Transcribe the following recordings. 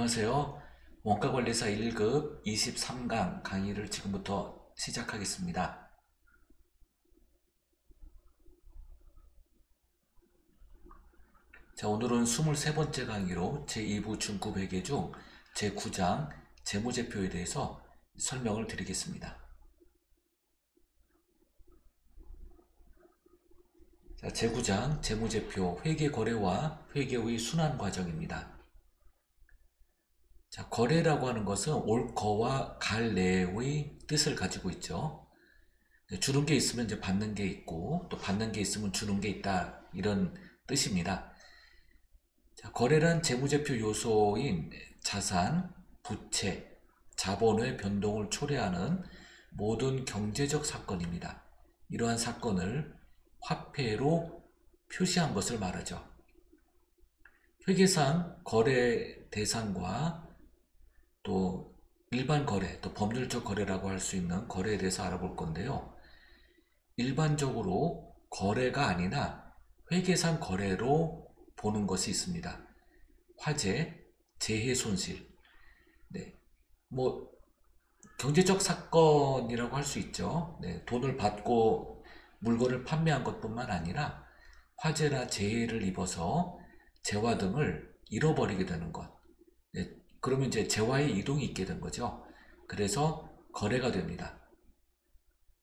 안녕하세요. 원가관리사 1급 23강 강의를 지금부터 시작하겠습니다. 자, 오늘은 23번째 강의로 제2부 중급회계 중 제9장 재무제표에 대해서 설명을 드리겠습니다. 자, 제9장 재무제표 회계거래와 회계의 순환 과정입니다. 자, 거래라고 하는 것은 올 거와 갈 내의 뜻을 가지고 있죠. 주는 게 있으면 이제 받는 게 있고, 또 받는 게 있으면 주는 게 있다, 이런 뜻입니다. 자, 거래란 재무제표 요소인 자산, 부채, 자본의 변동을 초래하는 모든 경제적 사건입니다. 이러한 사건을 화폐로 표시한 것을 말하죠. 회계상 거래 대상과 또 일반 거래, 또 법률적 거래라고 할 수 있는 거래에 대해서 알아볼 건데요. 일반적으로 거래가 아니라 회계상 거래로 보는 것이 있습니다. 화재, 재해 손실, 경제적 사건이라고 할 수 있죠. 돈을 받고 물건을 판매한 것뿐만 아니라 화재나 재해를 입어서 재화 등을 잃어버리게 되는 것. 그러면 이제 재화의 이동이 있게 된 거죠. 그래서 거래가 됩니다.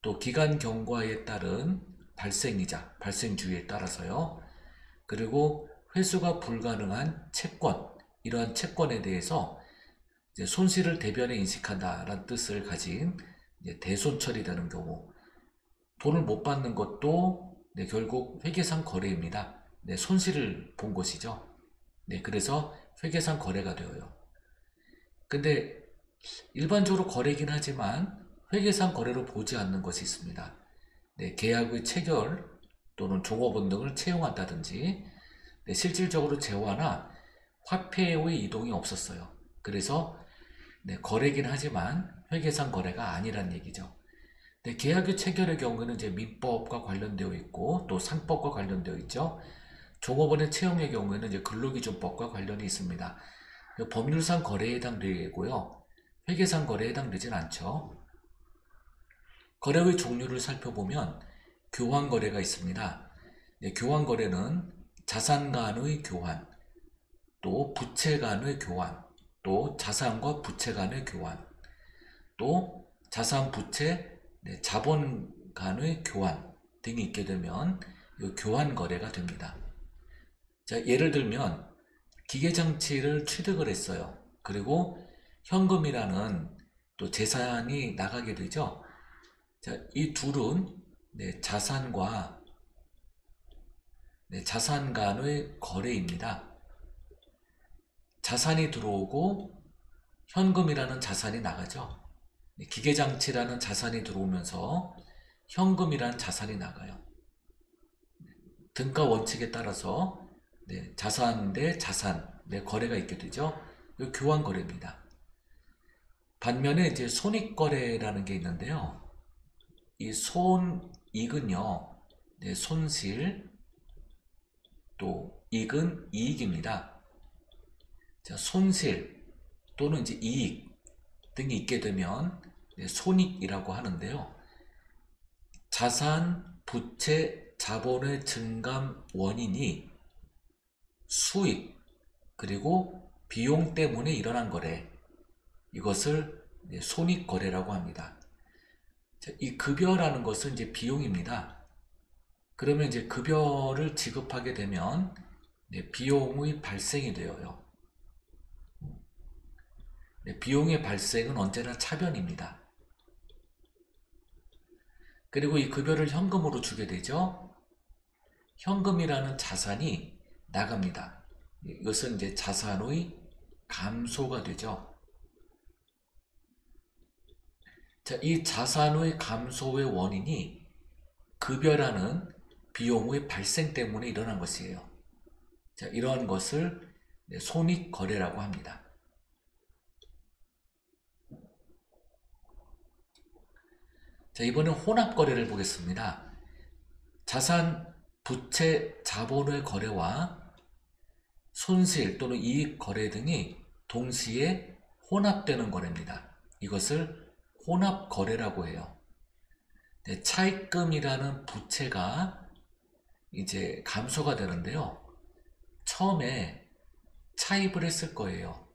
또 기간 경과에 따른 발생이자, 발생주의에 따라서요. 그리고 회수가 불가능한 채권, 이러한 채권에 대해서 이제 손실을 대변에 인식한다라는 뜻을 가진 대손 처리되는 경우, 돈을 못 받는 것도 결국 회계상 거래입니다. 손실을 본 것이죠. 그래서 회계상 거래가 되어요. 근데 일반적으로 거래긴 하지만 회계상 거래로 보지 않는 것이 있습니다. 계약의 체결 또는 종업원 등을 채용한다든지 실질적으로 재화나 화폐의 이동이 없었어요. 그래서 거래긴 하지만 회계상 거래가 아니란 얘기죠. 계약의 체결의 경우에는 이제 민법과 관련되어 있고 또 상법과 관련되어 있죠. 종업원의 채용의 경우에는 이제 근로기준법과 관련이 있습니다. 법률상 거래에 해당되고요. 회계상 거래에 해당되진 않죠. 거래의 종류를 살펴보면 교환거래가 있습니다. 교환 거래는 자산 간의 교환, 또 부채 간의 교환, 또 자산과 부채 간의 교환, 또 자산, 부채, 자본 간의 교환 등이 있게 되면 교환 거래가 됩니다. 자, 예를 들면 기계장치를 취득을 했어요. 그리고 현금이라는 또 재산이 나가게 되죠. 자, 이 둘은 자산과 자산 간의 거래입니다. 자산이 들어오고 현금이라는 자산이 나가죠. 기계장치라는 자산이 들어오면서 현금이라는 자산이 나가요. 등가 원칙에 따라서 자산 대 자산 거래가 있게 되죠. 이 교환 거래입니다. 반면에 이제 손익거래라는 게 있는데요. 이 손익은요, 손실, 또 이익은 이익입니다. 자, 손실 또는 이제 이익 등이 있게 되면 손익이라고 하는데요. 자산, 부채, 자본의 증감 원인이 수익 그리고 비용 때문에 일어난 거래, 이것을 손익거래라고 합니다. 자, 이 급여라는 것은 이제 비용입니다. 그러면 이제 급여를 지급하게 되면 비용의 발생이 되어요. 비용의 발생은 언제나 차변입니다. 그리고 이 급여를 현금으로 주게 되죠. 현금이라는 자산이 나갑니다. 이것은 이제 자산의 감소가 되죠. 자, 이 자산의 감소의 원인이 급여라는 비용의 발생 때문에 일어난 것이에요. 자, 이러한 것을 손익거래라고 합니다. 자, 이번엔 혼합거래를 보겠습니다. 자산, 부채, 자본의 거래와 손실 또는 이익 거래 등이 동시에 혼합되는 거래입니다. 이것을 혼합거래라고 해요. 네, 차입금이라는 부채가 이제 감소가 되는데요. 처음에 차입을 했을 거예요.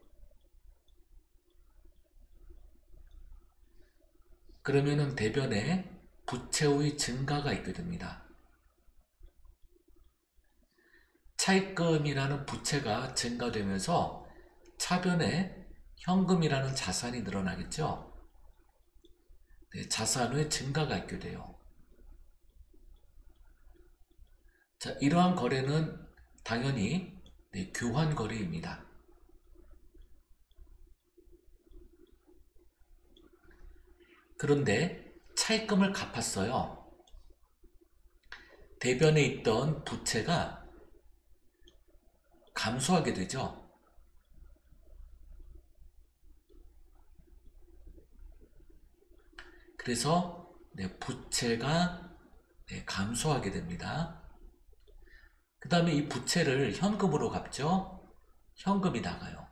그러면은 대변에 부채의 증가가 있게 됩니다. 차입금이라는 부채가 증가되면서 차변에 현금이라는 자산이 늘어나겠죠. 네, 자산의 증가가 있게 돼요. 자, 이러한 거래는 당연히 네, 교환 거래입니다. 그런데 차입금을 갚았어요. 대변에 있던 부채가 감소하게 되죠. 그래서 네, 부채가 네, 감소하게 됩니다. 그 다음에 이 부채를 현금으로 갚죠. 현금이 나가요.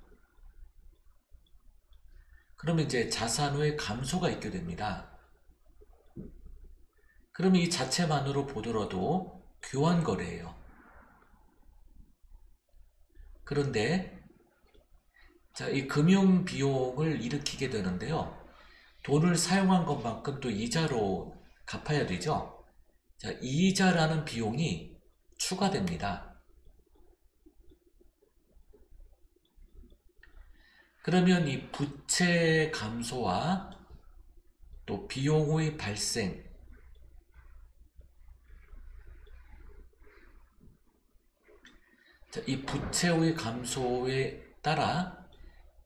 그러면 이제 자산의 감소가 있게 됩니다. 그러면 이 자체만으로 보더라도 교환 거래예요. 그런데 자, 이 금융 비용을 일으키게 되는데요. 돈을 사용한 것만큼 또 이자로 갚아야 되죠. 자, 이자라는 비용이 추가됩니다. 그러면 이 부채 감소와 또 비용의 발생, 자, 이 부채의 감소에 따라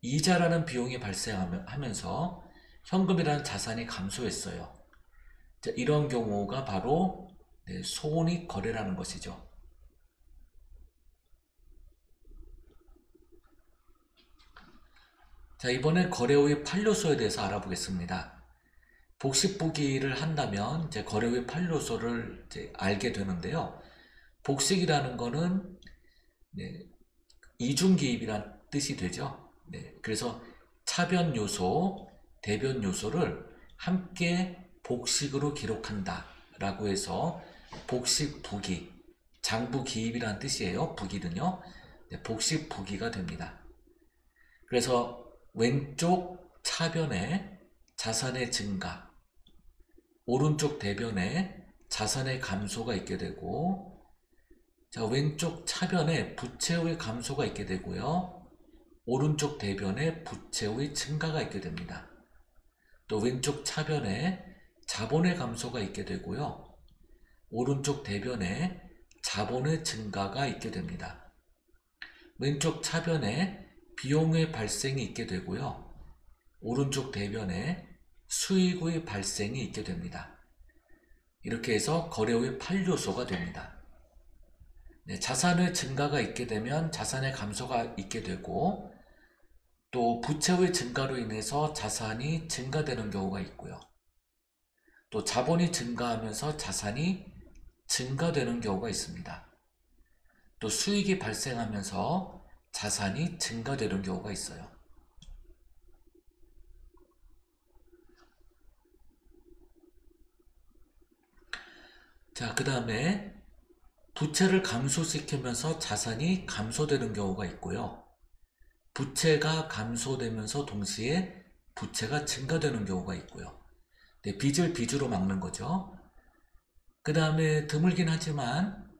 이자라는 비용이 발생하면서 현금이라는 자산이 감소했어요. 자, 이런 경우가 바로 네, 손익 거래라는 것이죠. 자, 이번에 거래의 8요소에 대해서 알아보겠습니다. 복식부기를 한다면 이제 거래의 8요소를 이제 알게 되는데요. 복식이라는 거는 네, 이중기입이란 뜻이 되죠. 네, 그래서 차변 요소, 대변 요소를 함께 복식으로 기록한다 라고 해서 복식부기, 장부기입이란 뜻이에요. 부기는요. 네, 복식부기가 됩니다. 그래서 왼쪽 차변에 자산의 증가, 오른쪽 대변에 자산의 감소가 있게 되고, 자, 왼쪽 차변에 부채의 감소가 있게 되고요. 오른쪽 대변에 부채의 증가가 있게 됩니다. 또 왼쪽 차변에 자본의 감소가 있게 되고요. 오른쪽 대변에 자본의 증가가 있게 됩니다. 왼쪽 차변에 비용의 발생이 있게 되고요. 오른쪽 대변에 수익의 발생이 있게 됩니다. 이렇게 해서 거래의 8요소가 됩니다. 네, 자산의 증가가 있게 되면 자산의 감소가 있게 되고, 또 부채의 증가로 인해서 자산이 증가되는 경우가 있고요. 또 자본이 증가하면서 자산이 증가되는 경우가 있습니다. 또 수익이 발생하면서 자산이 증가되는 경우가 있어요. 자, 그 다음에 부채를 감소시키면서 자산이 감소되는 경우가 있고요. 부채가 감소되면서 동시에 부채가 증가되는 경우가 있고요. 네, 빚을 빚으로 막는 거죠. 그 다음에 드물긴 하지만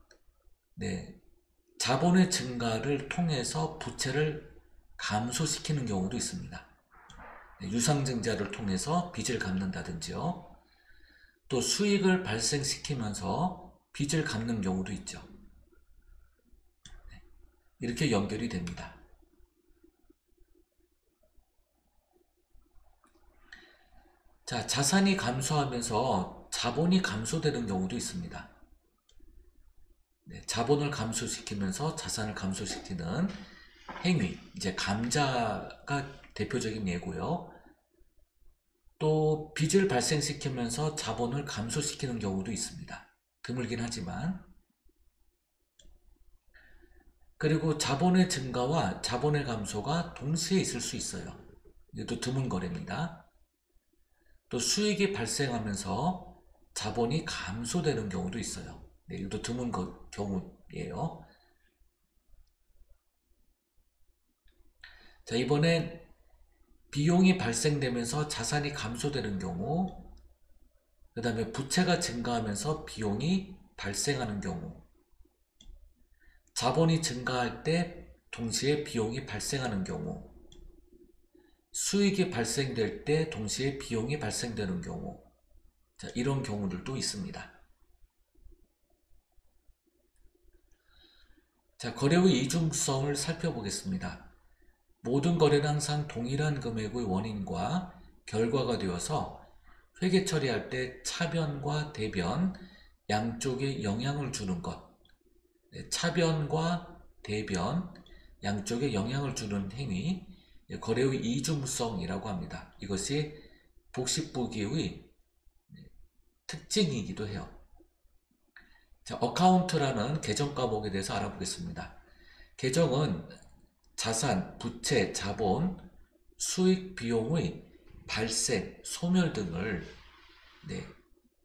네, 자본의 증가를 통해서 부채를 감소시키는 경우도 있습니다. 네, 유상증자를 통해서 빚을 갚는다든지요. 또 수익을 발생시키면서 빚을 갚는 경우도 있죠. 네, 이렇게 연결이 됩니다. 자, 자산이 감소하면서 자본이 감소되는 경우도 있습니다. 네, 자본을 감소시키면서 자산을 감소시키는 행위, 이제 감자가 대표적인 예고요. 또 빚을 발생시키면서 자본을 감소시키는 경우도 있습니다. 드물긴 하지만. 그리고 자본의 증가와 자본의 감소가 동시에 있을 수 있어요. 이것도 드문 거래입니다. 또 수익이 발생하면서 자본이 감소되는 경우도 있어요. 네, 이것도 드문 경우예요. 자, 이번엔 비용이 발생되면서 자산이 감소되는 경우, 그 다음에 부채가 증가하면서 비용이 발생하는 경우, 자본이 증가할 때 동시에 비용이 발생하는 경우, 수익이 발생될 때 동시에 비용이 발생되는 경우, 자, 이런 경우들도 있습니다. 자, 거래의 이중성을 살펴보겠습니다. 모든 거래는 항상 동일한 금액의 원인과 결과가 되어서 회계 처리할 때 차변과 대변 양쪽에 영향을 주는 것, 차변과 대변 양쪽에 영향을 주는 행위, 거래의 이중성이라고 합니다. 이것이 복식부기의 특징이기도 해요. 자, 어카운트라는 계정 과목에 대해서 알아보겠습니다. 계정은 자산, 부채, 자본, 수익, 비용의 발생, 소멸 등을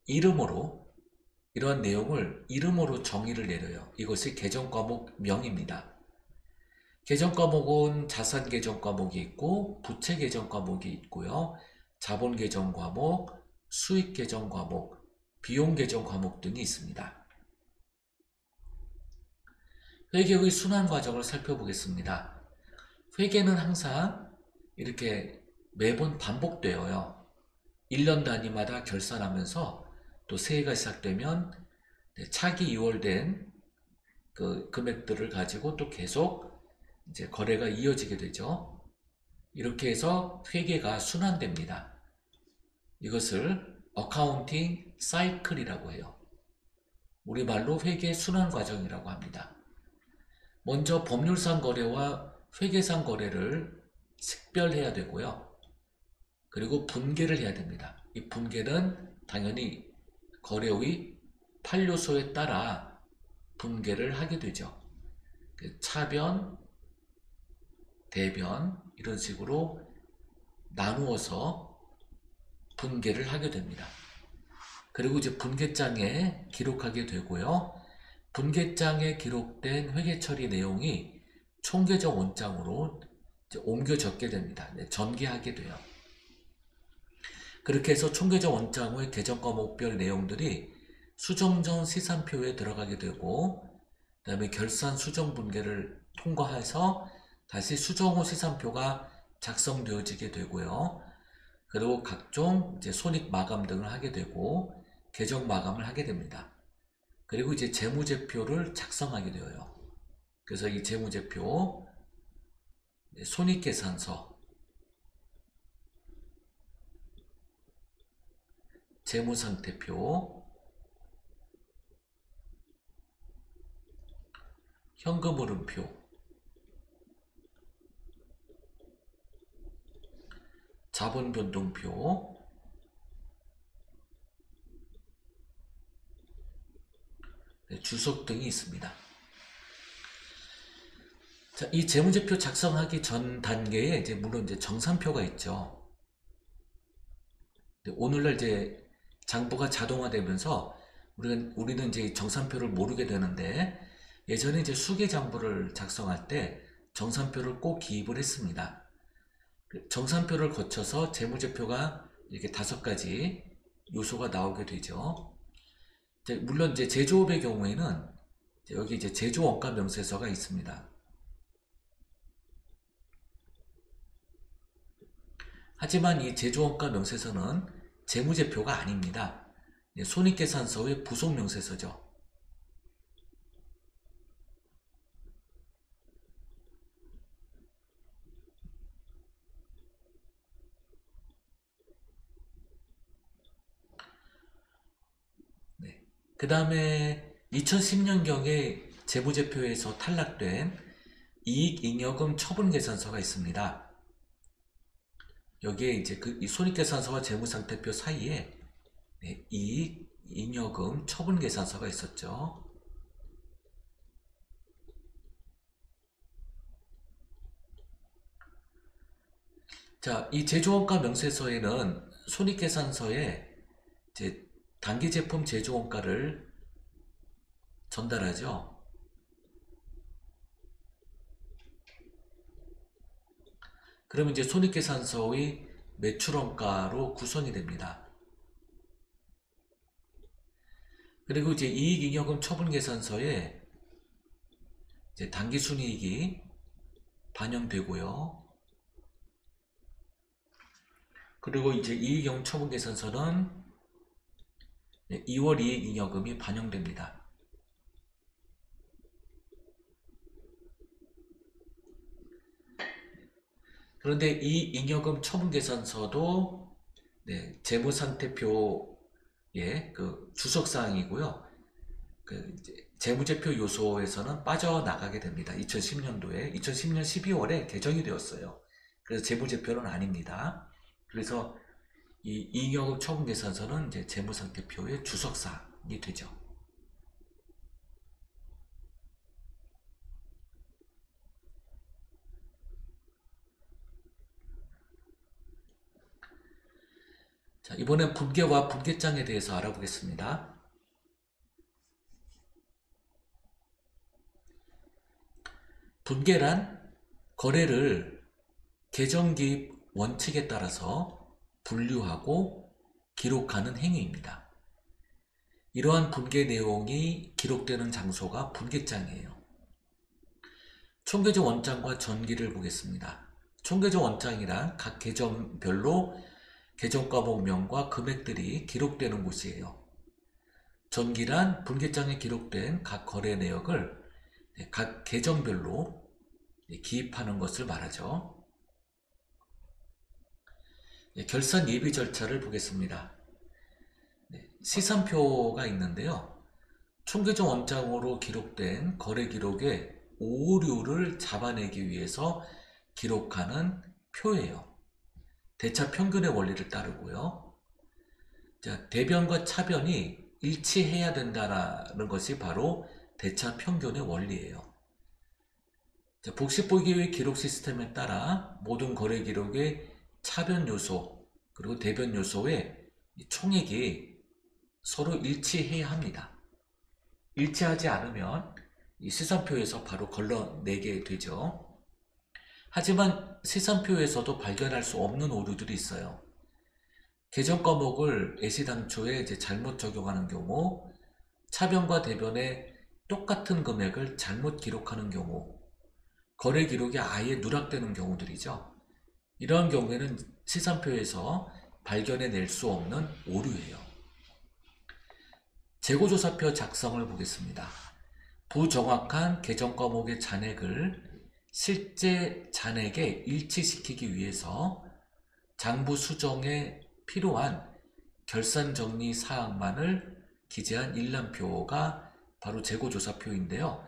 이름으로, 이러한 내용을 이름으로 정의를 내려요. 이것이 계정 과목명입니다. 계정 과목은 자산 계정 과목이 있고 부채 계정 과목이 있고요. 자본 계정 과목, 수익 계정 과목, 비용 계정 과목 등이 있습니다. 회계의 순환 과정을 살펴보겠습니다. 회계는 항상 이렇게 매번 반복되어요. 1년 단위마다 결산하면서 또 새해가 시작되면 차기 이월된 그 금액들을 가지고 또 계속 이제 거래가 이어지게 되죠. 이렇게 해서 회계가 순환됩니다. 이것을 어카운팅 사이클이라고 해요. 우리말로 회계 순환 과정이라고 합니다. 먼저 법률상 거래와 회계상 거래를 식별해야 되고요. 그리고 분계를 해야 됩니다. 이 분계는 당연히 거래의 판료소에 따라 분계를 하게 되죠. 차변, 대변 이런 식으로 나누어서 분계를 하게 됩니다. 그리고 이제 분계장에 기록하게 되고요. 분계장에 기록된 회계처리 내용이 총계정 원장으로 옮겨 적게 됩니다. 전개하게 돼요. 그렇게 해서 총계정 원장의 계정 과목별 내용들이 수정전 시산표에 들어가게 되고, 그 다음에 결산 수정 분계를 통과해서 다시 수정 후 시산표가 작성되어지게 되고요. 그리고 각종 이제 손익 마감 등을 하게 되고 계정 마감을 하게 됩니다. 그리고 이제 재무제표를 작성하게 되어요. 그래서 이 재무제표, 손익계산서, 재무상태표, 현금흐름표, 자본변동표, 주석 등이 있습니다. 자, 이 재무제표 작성하기 전 단계에 이제 물론 이제 정산표가 있죠. 오늘날 이제 장부가 자동화되면서 우리는 이제 정산표를 모르게 되는데, 예전에 이제 수계장부를 작성할 때 정산표를 꼭 기입을 했습니다. 정산표를 거쳐서 재무제표가 이렇게 5가지 요소가 나오게 되죠. 물론 이제 제조업의 경우에는 여기 이제 제조원가 명세서가 있습니다. 하지만 이 제조원가 명세서는 재무제표가 아닙니다. 손익계산서의 부속명세서죠. 그 다음에 2010년경에 재무제표에서 탈락된 이익잉여금 처분계산서가 있습니다. 여기에 이제 이 손익계산서와 재무상태표 사이에 이익, 잉여금, 처분계산서가 있었죠. 자, 이 제조원가 명세서에는 손익계산서에 이제 단기 제품 제조원가를 전달하죠. 그러면 이제 손익계산서의 매출원가로 구성이 됩니다. 그리고 이제 이익잉여금 처분계산서에 이제 당기순이익이 반영되고요. 그리고 이제 이익잉여금 처분계산서는 2월 이익잉여금이 반영됩니다. 그런데 이 잉여금 처분계산서도 재무상태표의 그 주석사항이고요. 그 재무제표 요소에서는 빠져나가게 됩니다. 2010년도에 2010년 12월에 개정이 되었어요. 그래서 재무제표는 아닙니다. 그래서 이 잉여금 처분계산서는 이제 재무상태표의 주석사항이 되죠. 자, 이번엔 분계와 분계장에 대해서 알아보겠습니다. 분계란 거래를 계정기입 원칙에 따라서 분류하고 기록하는 행위입니다. 이러한 분계 내용이 기록되는 장소가 분계장이에요. 총계조 원장과 전기를 보겠습니다. 총계조 원장이란 각 계정별로 계정과목명과 금액들이 기록되는 곳이에요. 전기란 분계장에 기록된 각 거래 내역을 각 계정별로 기입하는 것을 말하죠. 결산 예비 절차를 보겠습니다. 시산표가 있는데요. 총계조 원장으로 기록된 거래 기록의 오류를 잡아내기 위해서 기록하는 표예요. 대차 평균의 원리를 따르고요. 자, 대변과 차변이 일치해야 된다는 것이 바로 대차 평균의 원리예요. 자, 복식보기의 기록 시스템에 따라 모든 거래 기록의 차변 요소 그리고 대변 요소의 총액이 서로 일치해야 합니다. 일치하지 않으면 이 시산표에서 바로 걸러내게 되죠. 하지만 시산표에서도 발견할 수 없는 오류들이 있어요. 계정 과목을 애시당초에 잘못 적용하는 경우, 차변과 대변에 똑같은 금액을 잘못 기록하는 경우, 거래 기록이 아예 누락되는 경우들이죠. 이러한 경우에는 시산표에서 발견해낼 수 없는 오류예요. 재고조사표 작성을 보겠습니다. 부정확한 계정 과목의 잔액을 실제 잔액에 일치시키기 위해서 장부 수정에 필요한 결산정리 사항만을 기재한 일람표가 바로 재고조사표인데요.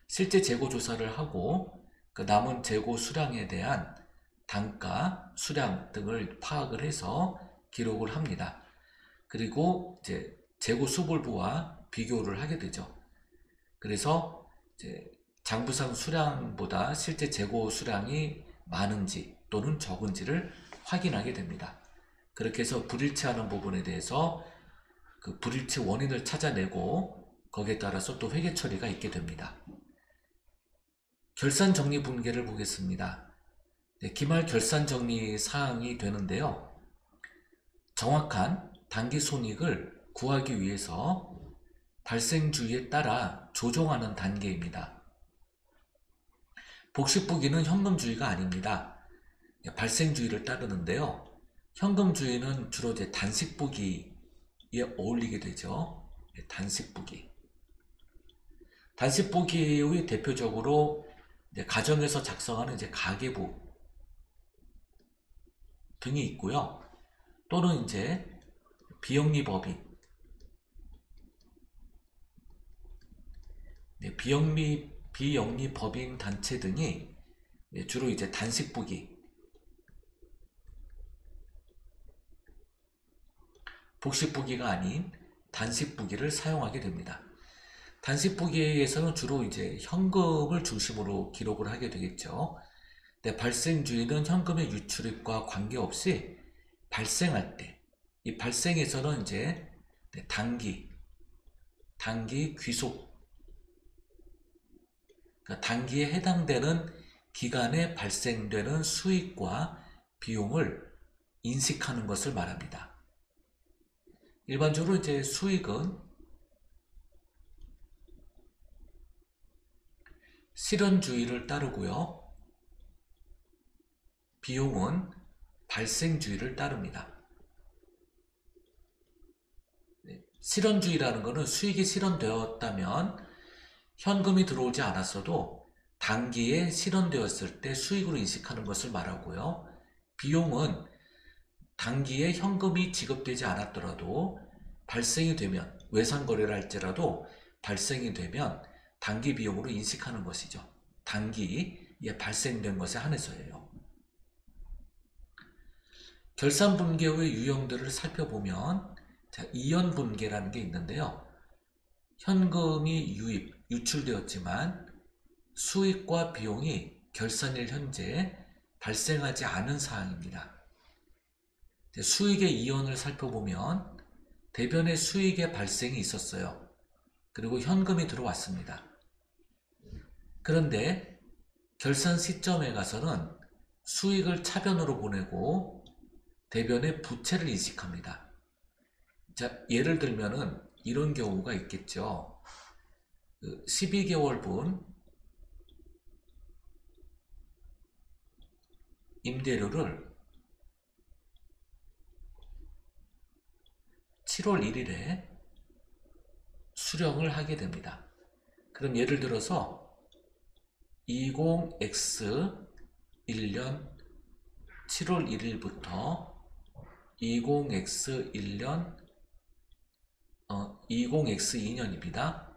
실제 재고조사를 하고 그 남은 재고 수량에 대한 단가, 수량 등을 파악을 해서 기록을 합니다. 그리고 이제 재고 수불부와 비교를 하게 되죠. 그래서 이제 장부상 수량보다 실제 재고 수량이 많은지 또는 적은지를 확인하게 됩니다. 그렇게 해서 불일치하는 부분에 대해서 그 불일치 원인을 찾아내고 거기에 따라서 또 회계 처리가 있게 됩니다. 결산 정리 분계를 보겠습니다. 기말 결산 정리 사항이 되는데요. 정확한 단기 손익을 구하기 위해서 발생주의에 따라 조정하는 단계입니다. 복식부기는 현금주의가 아닙니다. 발생주의를 따르는데요. 현금주의는 주로 이제 단식부기에 어울리게 되죠. 단식부기. 단식부기의 대표적으로 이제 가정에서 작성하는 이제 가계부 등이 있고요. 또는 이제 비영리법인, 비영리법인 단체 등이 주로 이제 단식부기, 복식부기가 아닌 단식부기를 사용하게 됩니다. 단식부기에서는 주로 이제 현금을 중심으로 기록을 하게 되겠죠. 네, 발생주의는 현금의 유출입과 관계없이 발생할 때, 이 발생에서는 이제 네, 단기 귀속, 그러니까 단기에 해당되는 기간에 발생되는 수익과 비용을 인식하는 것을 말합니다. 일반적으로 이제 수익은 실현주의를 따르고요. 비용은 발생주의를 따릅니다. 실현주의라는 것은 수익이 실현되었다면 현금이 들어오지 않았어도 단기에 실현되었을 때 수익으로 인식하는 것을 말하고요. 비용은 단기에 현금이 지급되지 않았더라도 발생이 되면, 외상거래를 할지라도 발생이 되면 단기 비용으로 인식하는 것이죠. 단기에 발생된 것에 한해서예요. 결산분계의 유형들을 살펴보면 이연분계라는 게 있는데요. 현금이 유출되었지만 수익과 비용이 결산일 현재 발생하지 않은 사항입니다. 수익의 이연을 살펴보면 대변의 수익의 발생이 있었어요. 그리고 현금이 들어왔습니다. 그런데 결산 시점에 가서는 수익을 차변으로 보내고 대변의 부채를 인식합니다. 자, 예를 들면은 이런 경우가 있겠죠. 12개월분 임대료를 7월 1일에 수령을 하게 됩니다. 그럼 예를 들어서 20X 1년 7월 1일부터 20X 1년 20X 2년입니다.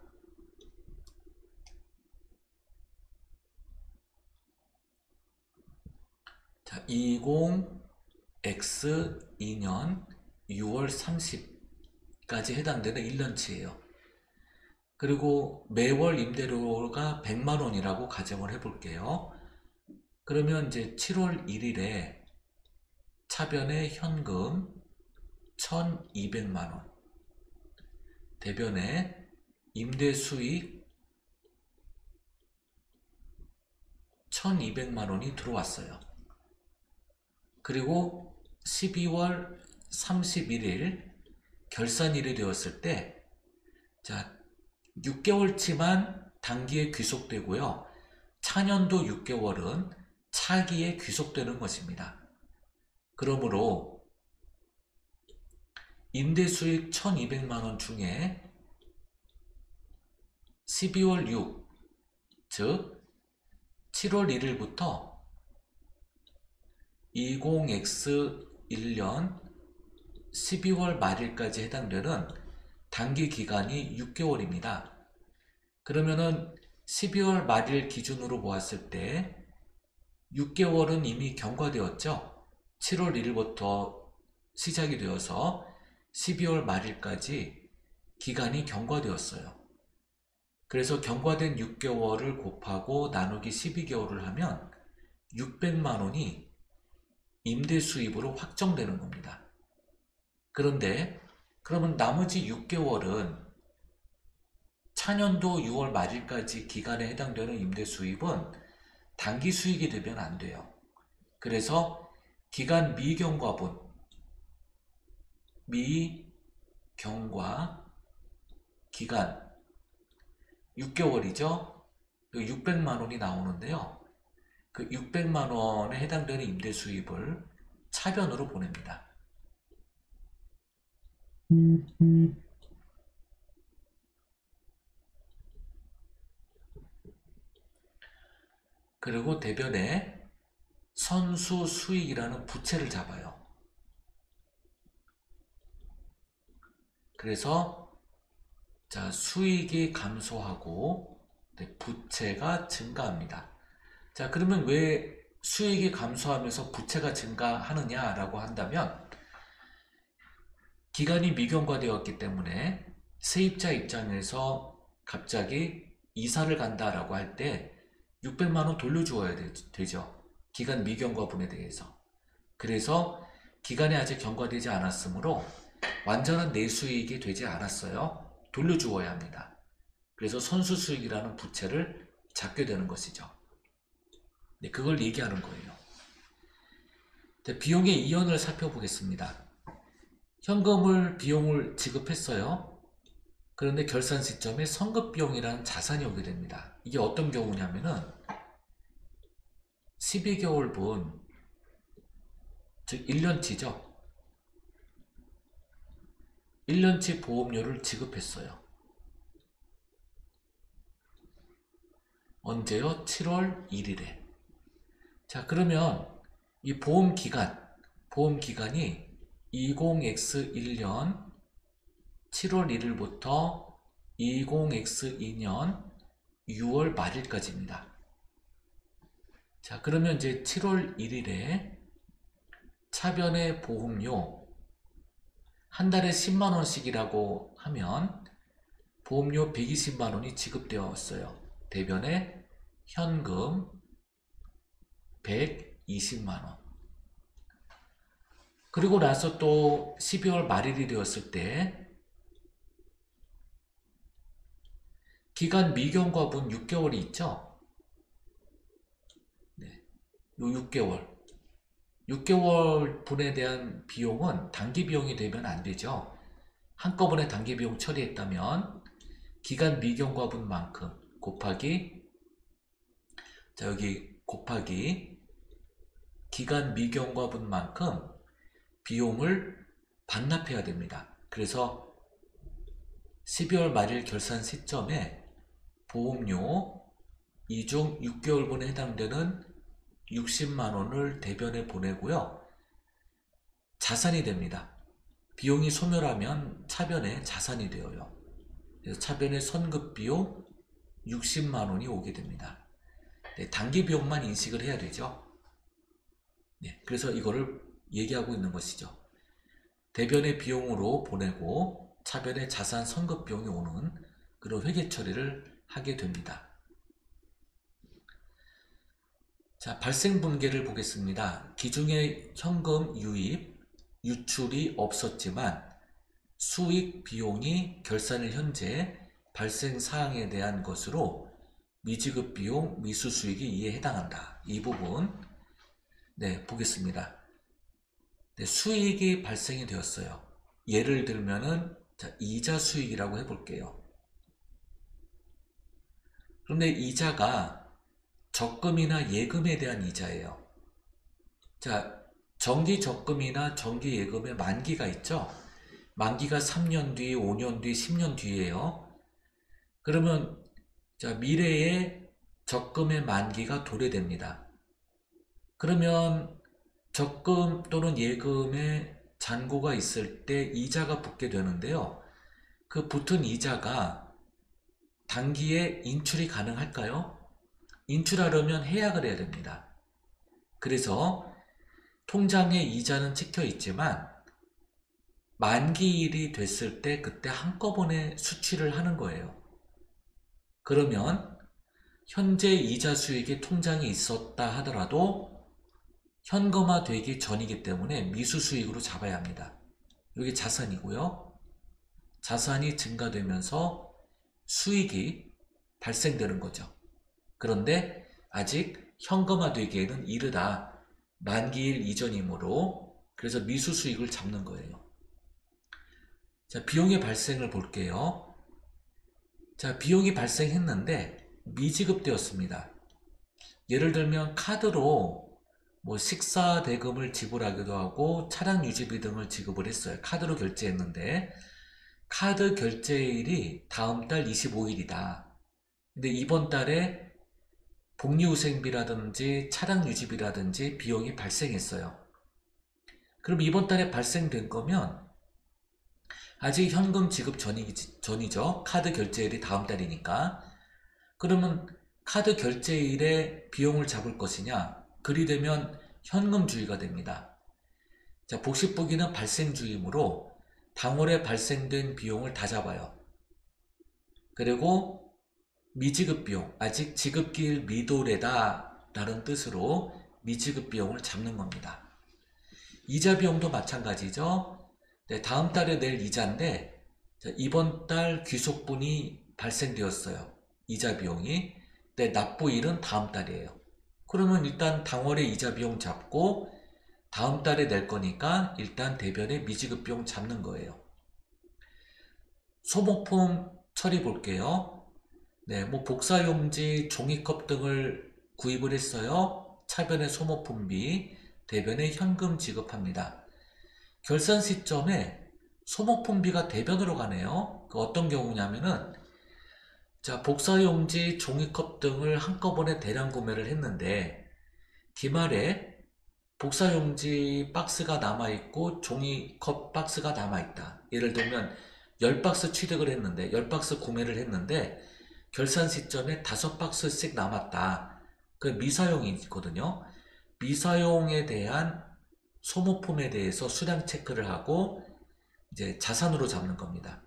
자, 20X 2년 6월 30까지 해당되는 1년치예요. 그리고 매월 임대료가 100만 원이라고 가정을 해볼게요. 그러면 이제 7월 1일에 차변의 현금 1200만 원, 대변의 임대 수익 1200만 원이 들어왔어요. 그리고 12월 31일 결산일이 되었을 때, 자, 6개월치만 단기에 귀속되고요. 차년도 6개월은 차기에 귀속되는 것입니다. 그러므로 임대수익 1200만 원 중에 12월 6, 즉 7월 1일부터 20X 1년 12월 말일까지 해당되는 단기 기간이 6개월입니다. 그러면은 12월 말일 기준으로 보았을 때 6개월은 이미 경과되었죠. 7월 1일부터 시작이 되어서 12월 말일까지 기간이 경과되었어요. 그래서 경과된 6개월을 곱하고 나누기 12개월을 하면 600만 원이 임대 수입으로 확정되는 겁니다. 그런데 그러면 나머지 6개월은 차년도 6월 말일까지 기간에 해당되는 임대 수입은 단기 수익이 되면 안 돼요. 그래서 기간 미경과분, 미경과 기간 6개월이죠. 600만 원이 나오는데요. 그 600만 원에 해당되는 임대 수입을 차변으로 보냅니다. 그리고 대변에 선수 수익이라는 부채를 잡아요. 그래서 자, 수익이 감소하고 부채가 증가합니다. 자, 그러면 왜 수익이 감소하면서 부채가 증가하느냐라고 한다면 기간이 미경과되었기 때문에 세입자 입장에서 갑자기 이사를 간다라고 할 때 600만 원 돌려주어야 되죠. 기간 미경과분에 대해서. 그래서 기간이 아직 경과되지 않았으므로 완전한 내수익이 되지 않았어요. 돌려주어야 합니다. 그래서 선수수익이라는 부채를 잡게 되는 것이죠. 네, 그걸 얘기하는 거예요. 네, 비용의 이연을 살펴보겠습니다. 비용을 지급했어요. 그런데 결산 시점에 선급비용이라는 자산이 오게 됩니다. 이게 어떤 경우냐면은 12개월분, 즉 1년치죠. 1년치 보험료를 지급했어요. 언제요? 7월 1일에. 자, 그러면 이 보험기간이 20X1년 7월 1일부터 20X2년 6월 말일까지입니다. 자, 그러면 이제 7월 1일에 차변의 보험료 한 달에 10만원씩이라고 하면 보험료 120만원이 지급되었어요. 대변에 현금 120만원. 그리고 나서 또 12월 말일이 되었을 때 기간 미경과분 6개월이 있죠. 네, 요 6개월 분에 대한 비용은 단기 비용이 되면 안 되죠. 한꺼번에 단기 비용 처리했다면 기간 미경과분만큼 곱하기, 자, 여기 곱하기 기간 미경과분만큼 비용을 반납해야 됩니다. 그래서 12월 말일 결산 시점에 보험료 이 중 6개월분에 해당되는 60만원을 대변에 보내고요. 자산이 됩니다. 비용이 소멸하면 차변에 자산이 되어요. 그래서 차변에 선급비용 60만원이 오게 됩니다. 네, 단기 비용만 인식을 해야 되죠. 네, 그래서 이거를 얘기하고 있는 것이죠. 대변의 비용으로 보내고 차변의 자산 선급비용이 오는 그런 회계 처리를 하게 됩니다. 자, 발생 분계를 보겠습니다. 기존의 현금 유입, 유출이 없었지만 수익 비용이 결산일 현재 발생 사항에 대한 것으로 미지급 비용, 미수수익이 이에 해당한다. 이 부분 네, 보겠습니다. 네, 수익이 발생이 되었어요. 예를 들면은 자, 이자 수익이라고 해볼게요. 그런데 이자가 적금이나 예금에 대한 이자예요. 자, 정기 적금이나 정기 예금의 만기가 있죠. 만기가 3년 뒤, 5년 뒤, 10년 뒤에요. 그러면 자, 미래에 적금의 만기가 도래됩니다. 그러면 적금 또는 예금에 잔고가 있을 때 이자가 붙게 되는데요. 그 붙은 이자가 단기에 인출이 가능할까요? 인출하려면 해약을 해야 됩니다. 그래서 통장에 이자는 찍혀 있지만 만기일이 됐을 때 그때 한꺼번에 수취를 하는 거예요. 그러면 현재 이자 수익이 통장에 있었다 하더라도 현금화 되기 전이기 때문에 미수 수익으로 잡아야 합니다. 여기 자산이고요. 자산이 증가되면서 수익이 발생되는 거죠. 그런데 아직 현금화 되기에는 이르다. 만기일 이전이므로 그래서 미수 수익을 잡는 거예요. 자, 비용의 발생을 볼게요. 자, 비용이 발생했는데 미지급되었습니다. 예를 들면 카드로 뭐 식사 대금을 지불하기도 하고 차량 유지비 등을 지급을 했어요. 카드로 결제했는데 카드 결제일이 다음 달 25일이다. 근데 이번 달에 복리후생비라든지 차량 유지비라든지 비용이 발생했어요. 그럼 이번 달에 발생된 거면 아직 현금 지급 전이죠. 카드 결제일이 다음 달이니까. 그러면 카드 결제일에 비용을 잡을 것이냐? 그리 되면 현금주의가 됩니다. 자, 복식부기는 발생주의이므로 당월에 발생된 비용을 다 잡아요. 그리고 미지급 비용, 아직 지급기일 미도래다 라는 뜻으로 미지급 비용을 잡는 겁니다. 이자 비용도 마찬가지죠. 네, 다음 달에 낼 이자인데 이번 달 귀속분이 발생되었어요. 이자 비용이. 네, 납부일은 다음 달이에요. 그러면 일단 당월에 이자 비용 잡고 다음 달에 낼 거니까 일단 대변에 미지급 비용 잡는 거예요. 소모품 처리 볼게요. 네, 뭐 복사용지, 종이컵 등을 구입을 했어요. 차변에 소모품비, 대변에 현금 지급합니다. 결산 시점에 소모품비가 대변으로 가네요. 어떤 경우냐면은 자, 복사용지, 종이컵 등을 한꺼번에 대량 구매를 했는데 기말에 복사용지 박스가 남아있고 종이컵 박스가 남아있다. 예를 들면 10박스 취득을 했는데 10박스 구매를 했는데 결산 시점에 5박스씩 남았다. 그 미사용이거든요. 미사용에 대한 소모품에 대해서 수량 체크를 하고 이제 자산으로 잡는 겁니다.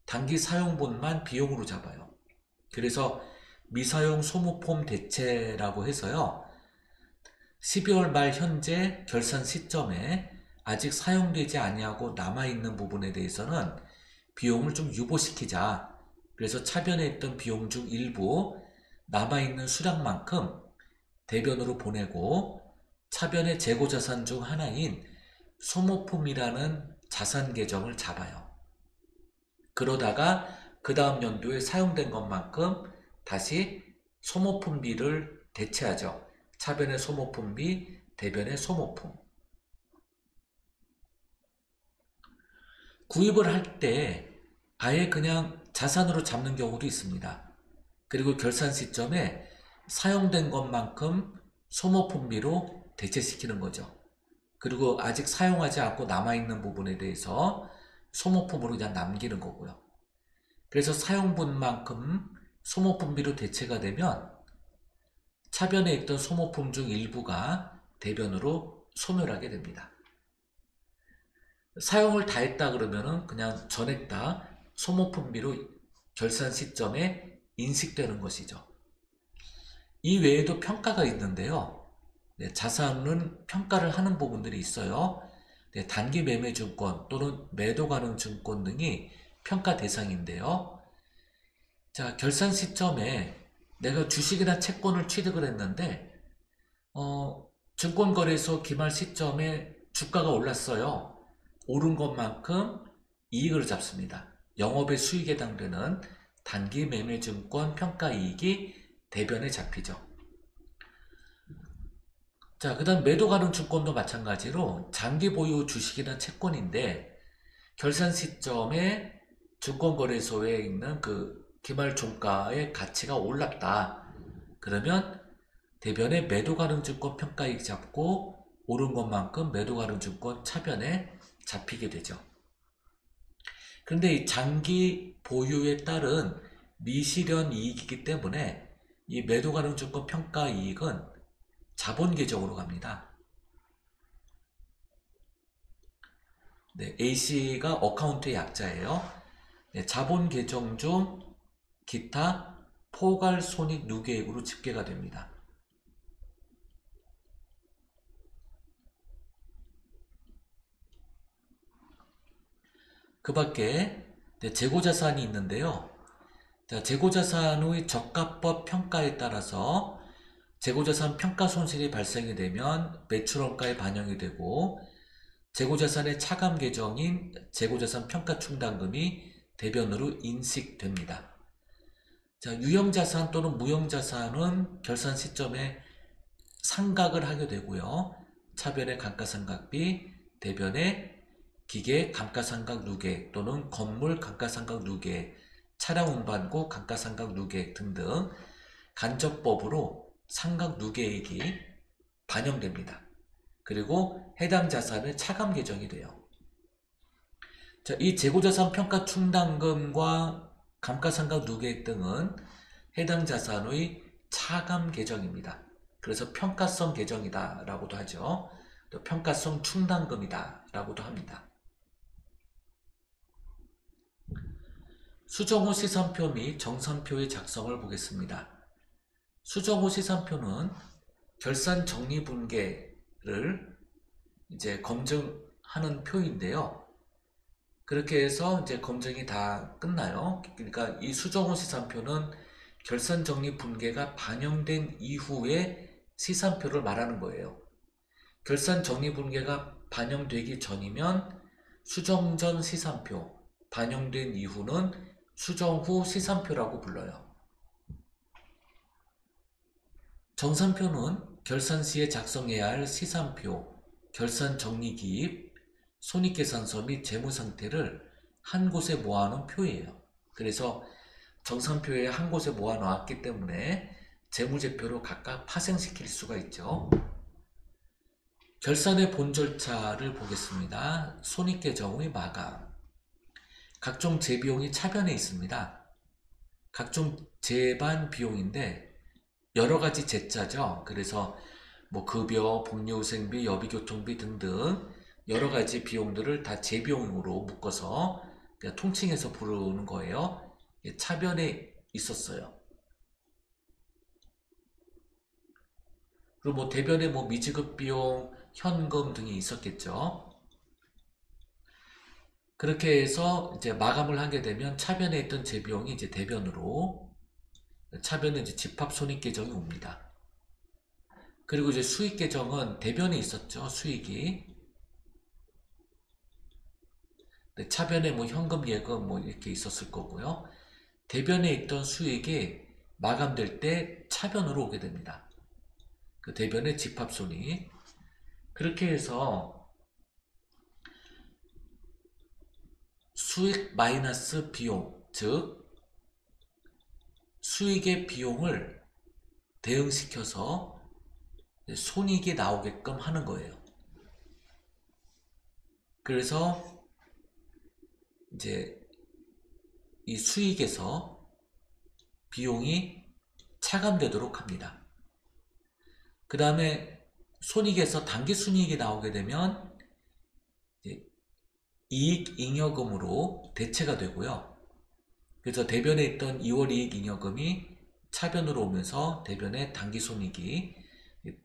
단기 사용분만 비용으로 잡아요. 그래서 미사용 소모품 대체라고 해서요. 12월 말 현재 결산 시점에 아직 사용되지 아니하고 남아있는 부분에 대해서는 비용을 좀 유보시키자. 그래서 차변에 있던 비용 중 일부 남아있는 수량만큼 대변으로 보내고 차변의 재고자산 중 하나인 소모품이라는 자산 계정을 잡아요. 그러다가 그 다음 연도에 사용된 것만큼 다시 소모품비를 대체하죠. 차변의 소모품비, 대변의 소모품. 구입을 할 때 아예 그냥 자산으로 잡는 경우도 있습니다. 그리고 결산 시점에 사용된 것만큼 소모품비로 대체시키는 거죠. 그리고 아직 사용하지 않고 남아있는 부분에 대해서 소모품으로 그냥 남기는 거고요. 그래서 사용분만큼 소모품비로 대체가 되면 차변에 있던 소모품 중 일부가 대변으로 소멸하게 됩니다. 사용을 다 했다 그러면은 그냥 전액 다 소모품비로 결산 시점에 인식되는 것이죠. 이 외에도 평가가 있는데요. 네, 자산은 평가를 하는 부분들이 있어요. 네, 단기 매매 증권 또는 매도 가능 증권 등이 평가 대상인데요. 자, 결산 시점에 내가 주식이나 채권을 취득을 했는데 증권거래소 기말 시점에 주가가 올랐어요. 오른 것만큼 이익을 잡습니다. 영업의 수익에 해당되는 단기 매매 증권 평가 이익이 대변에 잡히죠. 자, 그 다음 매도 가능 증권도 마찬가지로 장기 보유 주식이나 채권인데 결산 시점에 증권거래소에 있는 그 기말 종가의 가치가 올랐다. 그러면 대변에 매도 가능 증권 평가이익 잡고 오른 것만큼 매도 가능 증권 차변에 잡히게 되죠. 그런데 이 장기 보유에 따른 미실현 이익이기 때문에 이 매도 가능 증권 평가이익은 자본 계정으로 갑니다. 네, AC가 어카운트의 약자예요. 네, 자본 계정 중 기타 포괄 손익 누계액으로 집계가 됩니다. 그 밖에 재고자산이 있는데요. 자, 재고자산의 적합법 평가에 따라서 재고자산 평가 손실이 발생이 되면 매출원가에 반영이 되고 재고자산의 차감 계정인 재고자산 평가 충당금이 대변으로 인식됩니다. 자, 유형자산 또는 무형자산은 결산 시점에 상각을 하게 되고요. 차변의 감가상각비, 대변의 기계 감가상각 누계액 또는 건물 감가상각 누계액, 차량 운반고 감가상각 누계액 등등 간접법으로 상각 누계액이 반영됩니다. 그리고 해당 자산의 차감 계정이 돼요. 자, 이 재고자산 평가 충당금과 감가상각 누계액 등은 해당 자산의 차감 계정입니다. 그래서 평가성 계정이다 라고도 하죠. 또 평가성 충당금이다 라고도 합니다. 수정호 시산표 및 정산표의 작성을 보겠습니다. 수정호 시산표는 결산 적립분계를 이제 검증하는 표인데요. 그렇게 해서 이제 검증이 다 끝나요. 그러니까 이 수정후 시산표는 결산 적립분계가 반영된 이후의 시산표를 말하는 거예요. 결산 적립분계가 반영되기 전이면 수정 전 시산표, 반영된 이후는 수정 후 시산표라고 불러요. 정산표는 결산 시에 작성해야 할 시산표, 결산 적립기입, 손익계산서 및 재무상태를 한 곳에 모아놓은 표예요. 그래서 정산표에 한 곳에 모아놓았기 때문에 재무제표로 각각 파생시킬 수가 있죠. 결산의 본 절차를 보겠습니다. 손익계정의 마감. 각종 재비용이 차변에 있습니다. 각종 재반 비용인데 여러가지 재자죠. 그래서 뭐 급여, 복리후생비, 여비교통비 등등 여러가지 비용들을 다 재비용으로 묶어서 그냥 통칭해서 부르는 거예요. 차변에 있었어요. 그리고 뭐 대변에 뭐 미지급 비용, 현금 등이 있었겠죠. 그렇게 해서 이제 마감을 하게 되면 차변에 있던 재비용이 이제 대변으로, 차변은 이제 집합손익계정이 옵니다. 그리고 이제 수익계정은 대변에 있었죠. 수익이. 차변에 뭐 현금, 예금 뭐 이렇게 있었을 거고요. 대변에 있던 수익이 마감될 때 차변으로 오게 됩니다. 그 대변의 집합손익. 그렇게 해서 수익 마이너스 비용, 즉 수익의 비용을 대응시켜서 손익이 나오게끔 하는 거예요. 그래서 이제 이 수익에서 비용이 차감되도록 합니다. 그 다음에 손익에서 당기순이익이 나오게 되면 이익잉여금으로 대체가 되고요. 그래서 대변에 있던 2월 이익잉여금이 차변으로 오면서 대변에 당기손익이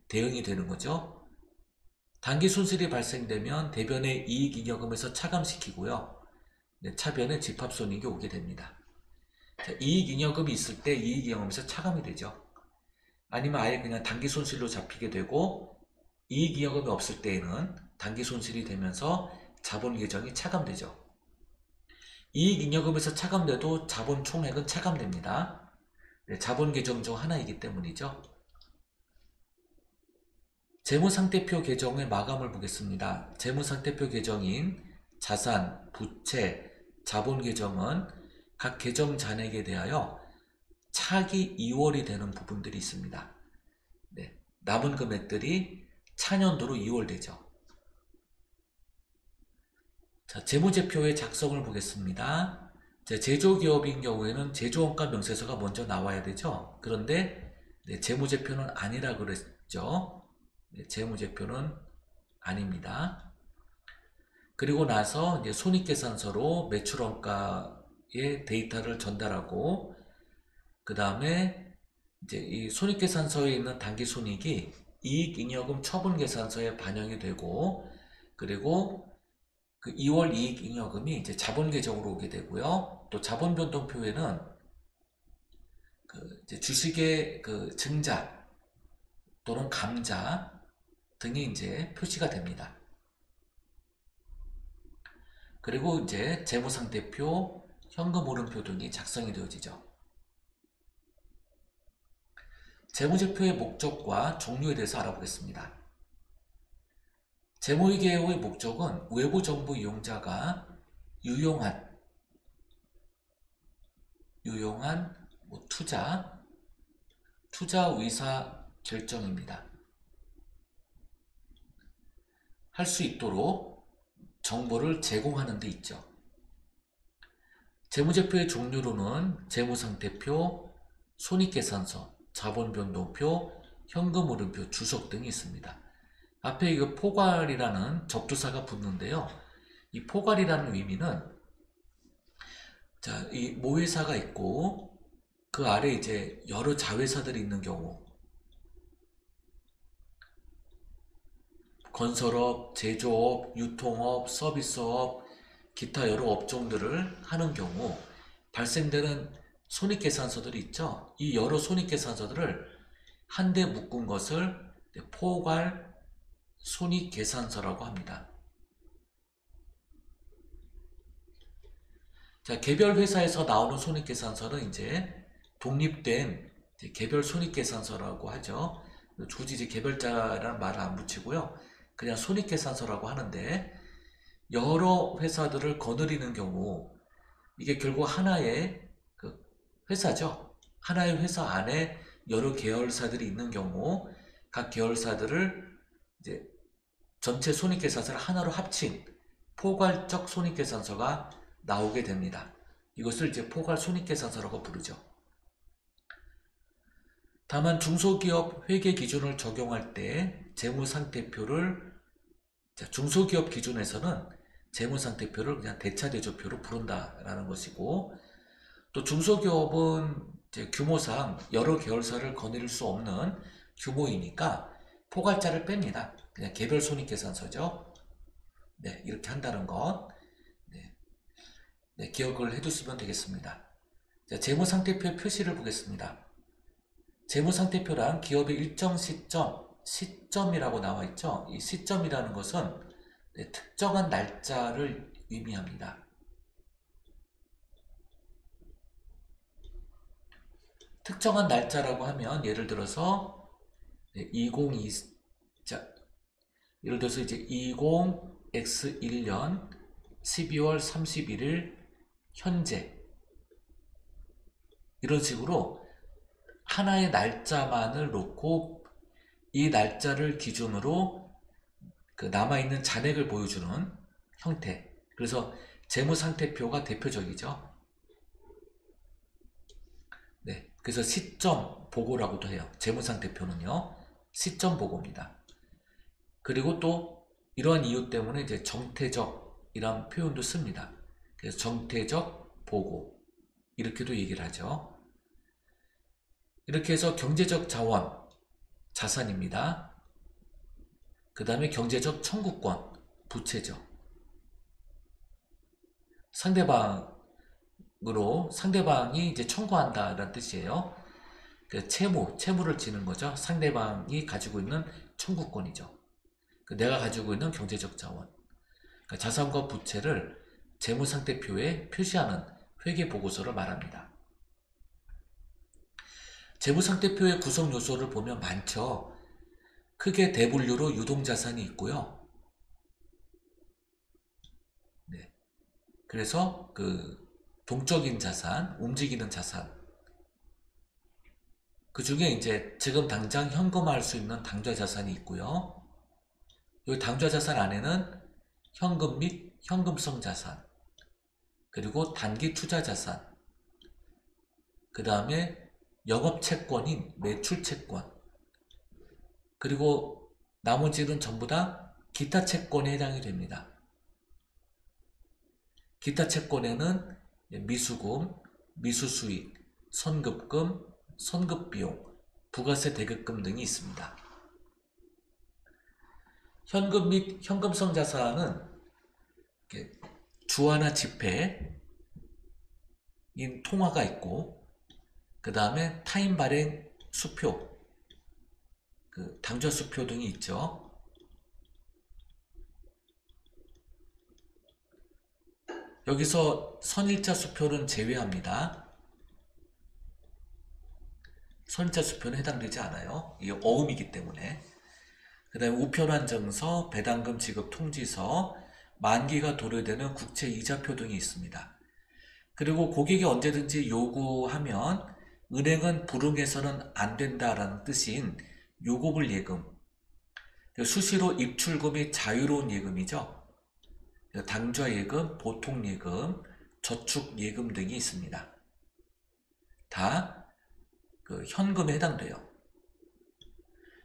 대응이 되는 거죠. 당기손실이 발생되면 대변의 이익잉여금에서 차감시키고요. 차변에 집합손익이 오게 됩니다. 자, 이익잉여금이 있을 때 이익잉여금에서 차감이 되죠. 아니면 아예 그냥 당기손실로 잡히게 되고 이익잉여금이 없을 때에는 당기손실이 되면서 자본계정이 차감되죠. 이익잉여금에서 차감돼도 자본 총액은 차감됩니다. 자본계정 중 하나이기 때문이죠. 재무상태표 계정의 마감을 보겠습니다. 재무상태표 계정인 자산, 부채, 자본계정은 각 계정 잔액에 대하여 차기 2월이 되는 부분들이 있습니다. 네, 남은 금액들이 차년도로 2월 되죠. 자, 재무제표의 작성을 보겠습니다. 제조기업인 경우에는 제조원가 명세서가 먼저 나와야 되죠. 그런데 네, 재무제표는 아니라 그랬죠. 네, 재무제표는 아닙니다. 그리고 나서 이제 손익계산서로 매출원가의 데이터를 전달하고 그 다음에 이제 이 손익계산서에 있는 당기손익이 이익잉여금 처분계산서에 반영이 되고 그리고 그 2월 이익잉여금이 이제 자본계정으로 오게 되고요. 또 자본변동표에는 그 이제 주식의 그 증자 또는 감자 등이 이제 표시가 됩니다. 그리고 이제 재무상태표, 현금오름표 등이 작성이 되어지죠. 재무제표의 목적과 종류에 대해서 알아보겠습니다. 재무회계의 목적은 외부 정보 이용자가 유용한 뭐 투자 의사 결정입니다. 할 수 있도록 정보를 제공하는 데 있죠. 재무제표의 종류로는 재무상태표, 손익계산서, 자본변동표, 현금오름표, 주석 등이 있습니다. 앞에 이거 포괄이라는 접두사가 붙는데요. 이 포괄이라는 의미는 자, 이 모회사가 있고 그 아래 이제 여러 자회사들이 있는 경우 건설업, 제조업, 유통업, 서비스업, 기타 여러 업종들을 하는 경우 발생되는 손익계산서들이 있죠. 이 여러 손익계산서들을 한데 묶은 것을 포괄 손익계산서라고 합니다. 자, 개별 회사에서 나오는 손익계산서는 이제 독립된 개별 손익계산서라고 하죠. 굳이 이제 개별자라는 말을 안 붙이고요. 그냥 손익계산서라고 하는데, 여러 회사들을 거느리는 경우 이게 결국 하나의 그 회사죠. 하나의 회사 안에 여러 계열사들이 있는 경우 각 계열사들을 이제 전체 손익계산서를 하나로 합친 포괄적 손익계산서가 나오게 됩니다. 이것을 이제 포괄 손익계산서라고 부르죠. 다만 중소기업 회계 기준을 적용할 때 재무상태표를, 중소기업 기준에서는 재무상태표를 그냥 대차대조표로 부른다라는 것이고, 또 중소기업은 이제 규모상 여러 계열사를 거느릴 수 없는 규모이니까 포괄자를 뺍니다. 그냥 개별 손익계산서죠. 네, 이렇게 한다는 것, 네, 기억을 해두시면 되겠습니다. 자, 재무상태표 표시를 보겠습니다. 재무상태표란 기업의 일정 시점이라고 나와 있죠. 이 시점이라는 것은 특정한 날짜를 의미합니다. 특정한 날짜라고 하면 예를 들어서 2020, 자, 예를 들어서 이제 20X1년 12월 31일 현재, 이런 식으로 하나의 날짜만을 놓고 이 날짜를 기준으로 그 남아있는 잔액을 보여주는 형태. 그래서 재무상태표가 대표적이죠. 네, 그래서 시점 보고라고도 해요. 재무상태표는요, 시점 보고입니다. 그리고 또 이러한 이유 때문에 이제 정태적이란 표현도 씁니다. 그래서 정태적 보고, 이렇게도 얘기를 하죠. 이렇게 해서 경제적 자원, 자산입니다. 그 다음에 경제적 청구권, 부채죠. 상대방이 이제 청구한다라는 뜻이에요. 그 채무를 지는 거죠. 상대방이 가지고 있는 청구권이죠. 내가 가지고 있는 경제적 자원. 그러니까 자산과 부채를 재무상태표에 표시하는 회계보고서를 말합니다. 재무상태표의 구성 요소를 보면 많죠. 크게 대분류로 유동자산이 있고요. 네. 그래서 그 동적인 자산, 움직이는 자산, 그 중에 이제 지금 당장 현금화할 수 있는 당좌자산이 있고요. 이 당좌자산 안에는 현금 및 현금성 자산, 그리고 단기 투자자산, 그 다음에 영업채권인 매출채권, 그리고 나머지는 전부 다 기타 채권에 해당이 됩니다. 기타 채권에는 미수금, 미수수익, 선급금, 선급비용, 부가세 대급금 등이 있습니다. 현금 및 현금성 자산은 주화나 지폐인 통화가 있고, 그 다음에 타인 발행 수표, 그 당좌 수표 등이 있죠. 여기서 선일자 수표는 제외합니다. 선일자 수표는 해당되지 않아요. 이게 어음이기 때문에. 그 다음에 우편환증서, 배당금 지급 통지서, 만기가 도래되는 국채 이자표 등이 있습니다. 그리고 고객이 언제든지 요구하면 은행은 불응해서는 안 된다라는 뜻인 요구불 예금, 수시로 입출금이 자유로운 예금이죠. 당좌 예금, 보통 예금, 저축 예금 등이 있습니다. 다 그 현금에 해당돼요.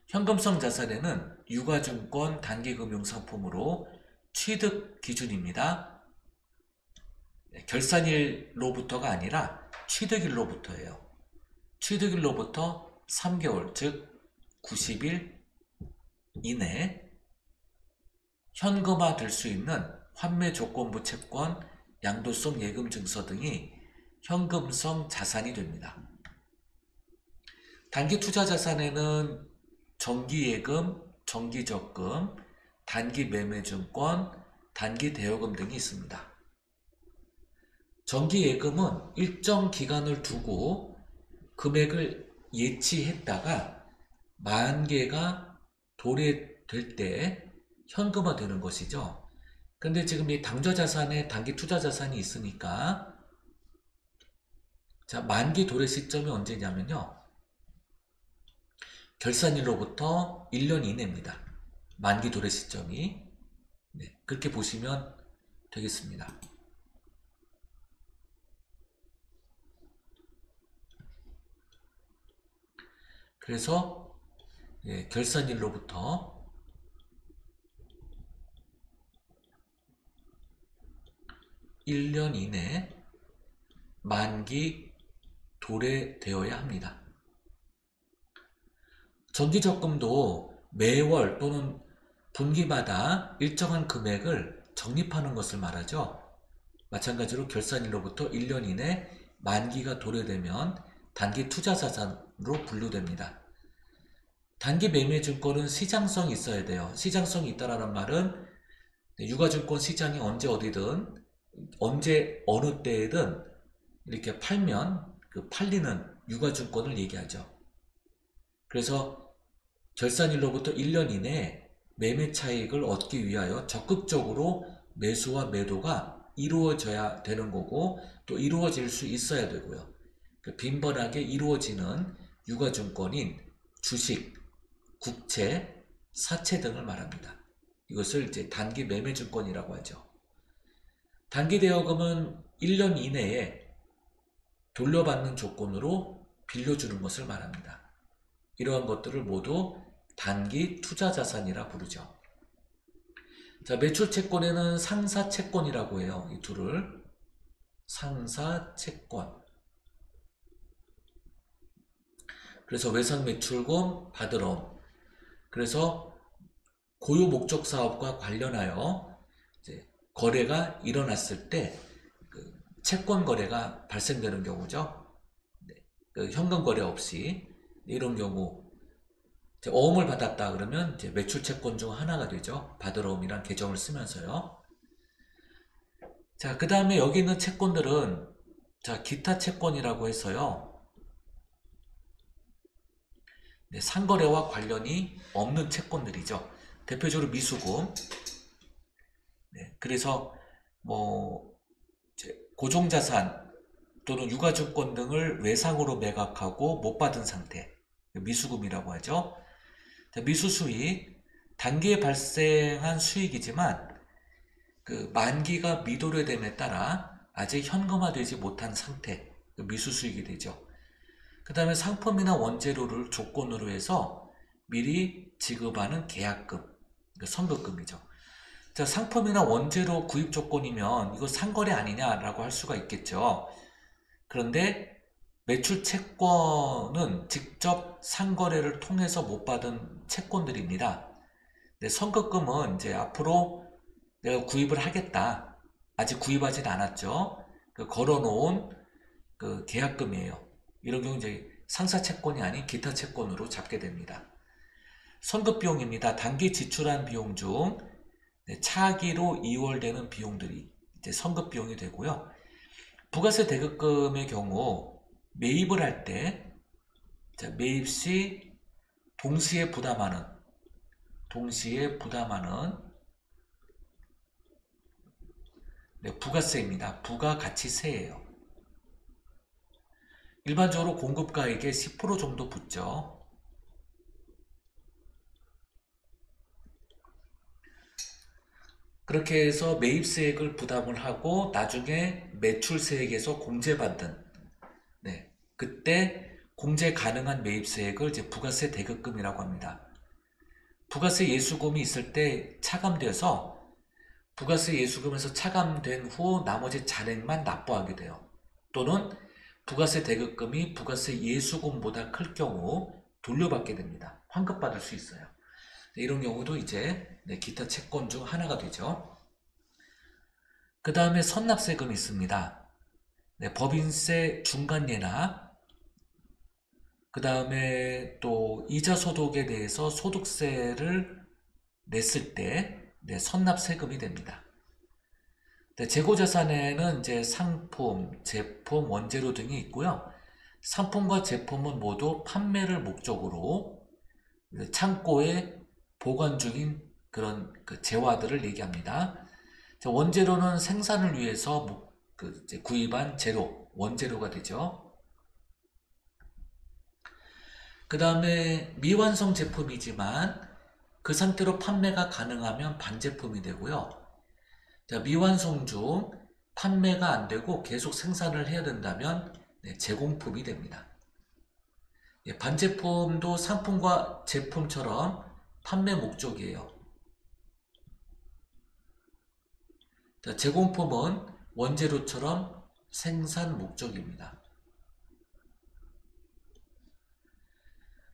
현금성 자산에는 유가증권, 단기금융상품으로 취득 기준입니다. 결산일로부터가 아니라 취득일로부터예요. 취득일로부터 3개월, 즉 90일 이내 현금화될 수 있는 환매조건부 채권, 양도성 예금증서 등이 현금성 자산이 됩니다. 단기 투자 자산에는 정기예금, 정기적금, 단기 매매증권, 단기 대여금 등이 있습니다. 정기예금은 일정 기간을 두고 금액을 예치했다가 만기가 도래될 때 현금화되는 것이죠. 근데 지금 이 당좌자산에 단기 투자자산이 있으니까 자, 만기 도래 시점이 언제냐면요. 결산일로부터 1년 이내입니다. 만기 도래 시점이. 네, 그렇게 보시면 되겠습니다. 그래서 결산일로부터 1년 이내 만기 도래되어야 합니다. 정기적금도 매월 또는 분기마다 일정한 금액을 적립하는 것을 말하죠. 마찬가지로 결산일로부터 1년 이내 만기가 도래되면 단기 투자자산으로 분류됩니다. 단기 매매증권은 시장성이 있어야 돼요. 시장성이 있다라는 말은 유가증권 시장이 언제 어디든 언제 어느 때에든 이렇게 팔면 그 팔리는 유가증권을 얘기하죠. 그래서 결산일로부터 1년 이내에 매매 차익을 얻기 위하여 적극적으로 매수와 매도가 이루어져야 되는 거고 또 이루어질 수 있어야 되고요. 빈번하게 이루어지는 유가증권인 주식, 국채, 사채 등을 말합니다. 이것을 이제 단기 매매증권이라고 하죠. 단기 대여금은 1년 이내에 돌려받는 조건으로 빌려주는 것을 말합니다. 이러한 것들을 모두 단기 투자자산이라 부르죠. 자, 매출채권에는 상사채권이라고 해요. 이 둘을. 상사채권. 그래서 외상매출금, 받으러. 그래서 고유목적사업과 관련하여 이제 거래가 일어났을 때 그 채권 거래가 발생되는 경우죠. 네, 그 현금 거래 없이 이런 경우 어음을 받았다 그러면 이제 매출채권 중 하나가 되죠. 받으러움이란 계정을 쓰면서요. 자, 그 다음에 여기 있는 채권들은 자, 기타 채권이라고 해서요. 네, 상거래와 관련이 없는 채권들이죠. 대표적으로 미수금. 네, 그래서 뭐 고정자산 또는 유가증권 등을 외상으로 매각하고 못 받은 상태, 미수금이라고 하죠. 자, 미수수익, 단기에 발생한 수익이지만 그 만기가 미도래됨에 따라 아직 현금화되지 못한 상태, 미수수익이 되죠. 그 다음에 상품이나 원재료를 조건으로 해서 미리 지급하는 계약금, 선급금이죠. 자, 상품이나 원재료 구입 조건이면 이거 상거래 아니냐라고 할 수가 있겠죠. 그런데 매출 채권은 직접 상거래를 통해서 못 받은 채권들입니다. 네, 선급금은 이제 앞으로 내가 구입을 하겠다. 아직 구입하진 않았죠. 그 걸어놓은 그 계약금이에요. 이런 경우 이제 상사 채권이 아닌 기타 채권으로 잡게 됩니다. 선급 비용입니다. 단기 지출한 비용 중 차기로 이월되는 비용들이 이제 선급 비용이 되고요. 부가세 대급금의 경우 매입을 할 때 매입 시 동시에 부담하는 부가세입니다. 부가가치세예요. 일반적으로 공급가액의 10% 정도 붙죠. 그렇게 해서 매입세액을 부담을 하고 나중에 매출세액에서 공제받는 그때 공제 가능한 매입세액을 이제 부가세 대급금이라고 합니다. 부가세 예수금이 있을 때 차감돼서 부가세 예수금에서 차감된 후 나머지 잔액만 납부하게 돼요. 또는 부가세 대급금이 부가세 예수금보다 클 경우 돌려받게 됩니다. 환급받을 수 있어요. 이런 경우도 이제 기타 채권 중 하나가 되죠. 그 다음에 선납세금이 있습니다. 법인세 중간예납, 그 다음에 또 이자 소득에 대해서 소득세를 냈을 때 선납세금이 됩니다. 재고자산에는 이제 상품, 제품, 원재료 등이 있고요. 상품과 제품은 모두 판매를 목적으로 창고에 보관 중인 그런 재화들을 얘기합니다. 원재료는 생산을 위해서 구입한 재료, 원재료가 되죠. 그 다음에 미완성 제품이지만 그 상태로 판매가 가능하면 반제품이 되고요. 미완성 중 판매가 안 되고 계속 생산을 해야 된다면 제공품이 됩니다. 반제품도 상품과 제품처럼 판매 목적이에요. 제공품은 원재료처럼 생산 목적입니다.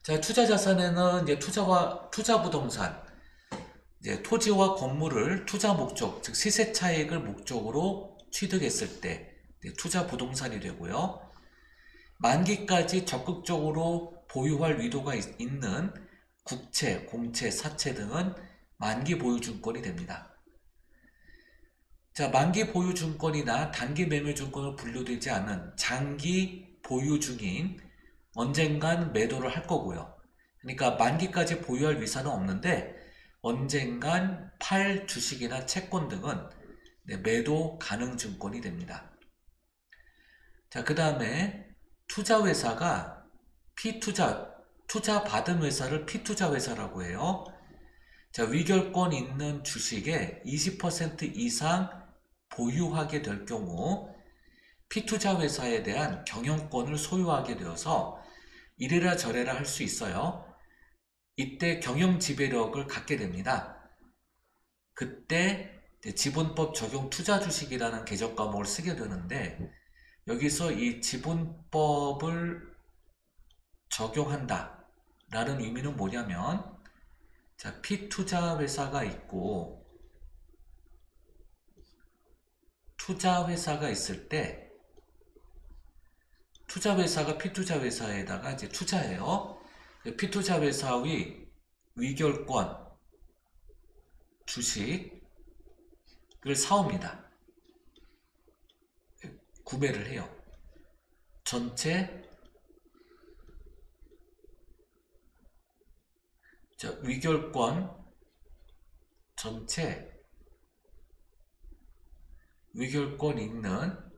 투자자산에는 이제 투자 부동산, 이제 토지와 건물을 투자 목적, 즉 시세 차익을 목적으로 취득했을 때 투자 부동산이 되고요. 만기까지 적극적으로 보유할 의도가 있는 국채, 공채, 사채 등은 만기 보유 증권이 됩니다. 만기 보유 증권이나 단기 매매 증권으로 분류되지 않은 장기 보유 중인 언젠간 매도를 할 거고요. 그러니까 만기까지 보유할 위사는 없는데 언젠간 팔 주식이나 채권 등은 매도 가능 증권이 됩니다. 그 다음에 투자회사가 투자 받은 회사를 피투자 회사라고 해요. 위결권 있는 주식의 20% 이상 보유하게 될 경우 피투자 회사에 대한 경영권을 소유하게 되어서 이래라 저래라 할 수 있어요. 이때 경영 지배력을 갖게 됩니다. 그때 지분법 적용 투자 주식이라는 개정 과목을 쓰게 되는데 여기서 이 지분법을 적용한다 라는 의미는 뭐냐면 피투자 회사가 있고 투자 회사가 있을 때 투자 회사가 피투자 회사에다가 이제 투자해요. 피투자 회사의 위결권 주식을 사옵니다. 구매를 해요. 전체 위결권 전체 위결권 있는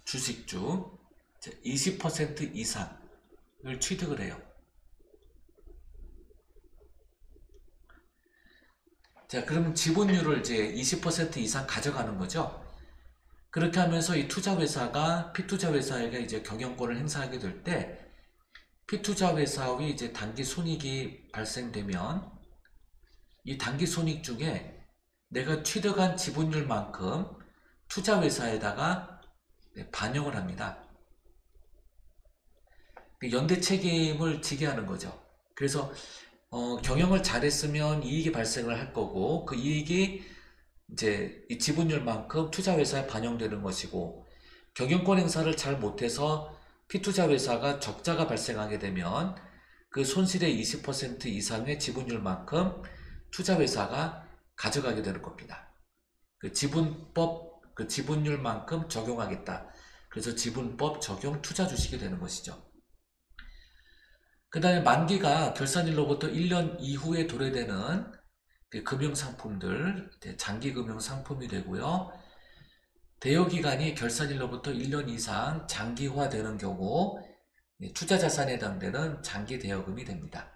주식 중 20% 이상을 취득을 해요. 그러면 지분율을 이제 20% 이상 가져가는 거죠. 그렇게 하면서 이 투자회사가 피투자회사에게 이제 경영권을 행사하게 될 때 피투자회사의 이제 단기 손익이 발생되면 이 단기 손익 중에 내가 취득한 지분율만큼 투자회사에다가 반영을 합니다. 연대 책임을 지게 하는 거죠. 그래서 경영을 잘했으면 이익이 발생을 할 거고 그 이익이 이제 이 지분율만큼 투자회사에 반영되는 것이고 경영권 행사를 잘 못해서 피투자회사가 적자가 발생하게 되면 그 손실의 20% 이상의 지분율만큼 투자회사가 가져가게 되는 겁니다. 그 지분법, 그 지분율만큼 적용하겠다. 그래서 지분법 적용 투자 주식이 되는 것이죠. 그 다음에 만기가 결산일로부터 1년 이후에 도래되는 금융상품들, 장기금융상품이 되고요. 대여기간이 결산일로부터 1년 이상 장기화되는 경우 투자자산에 해당되는 장기대여금이 됩니다.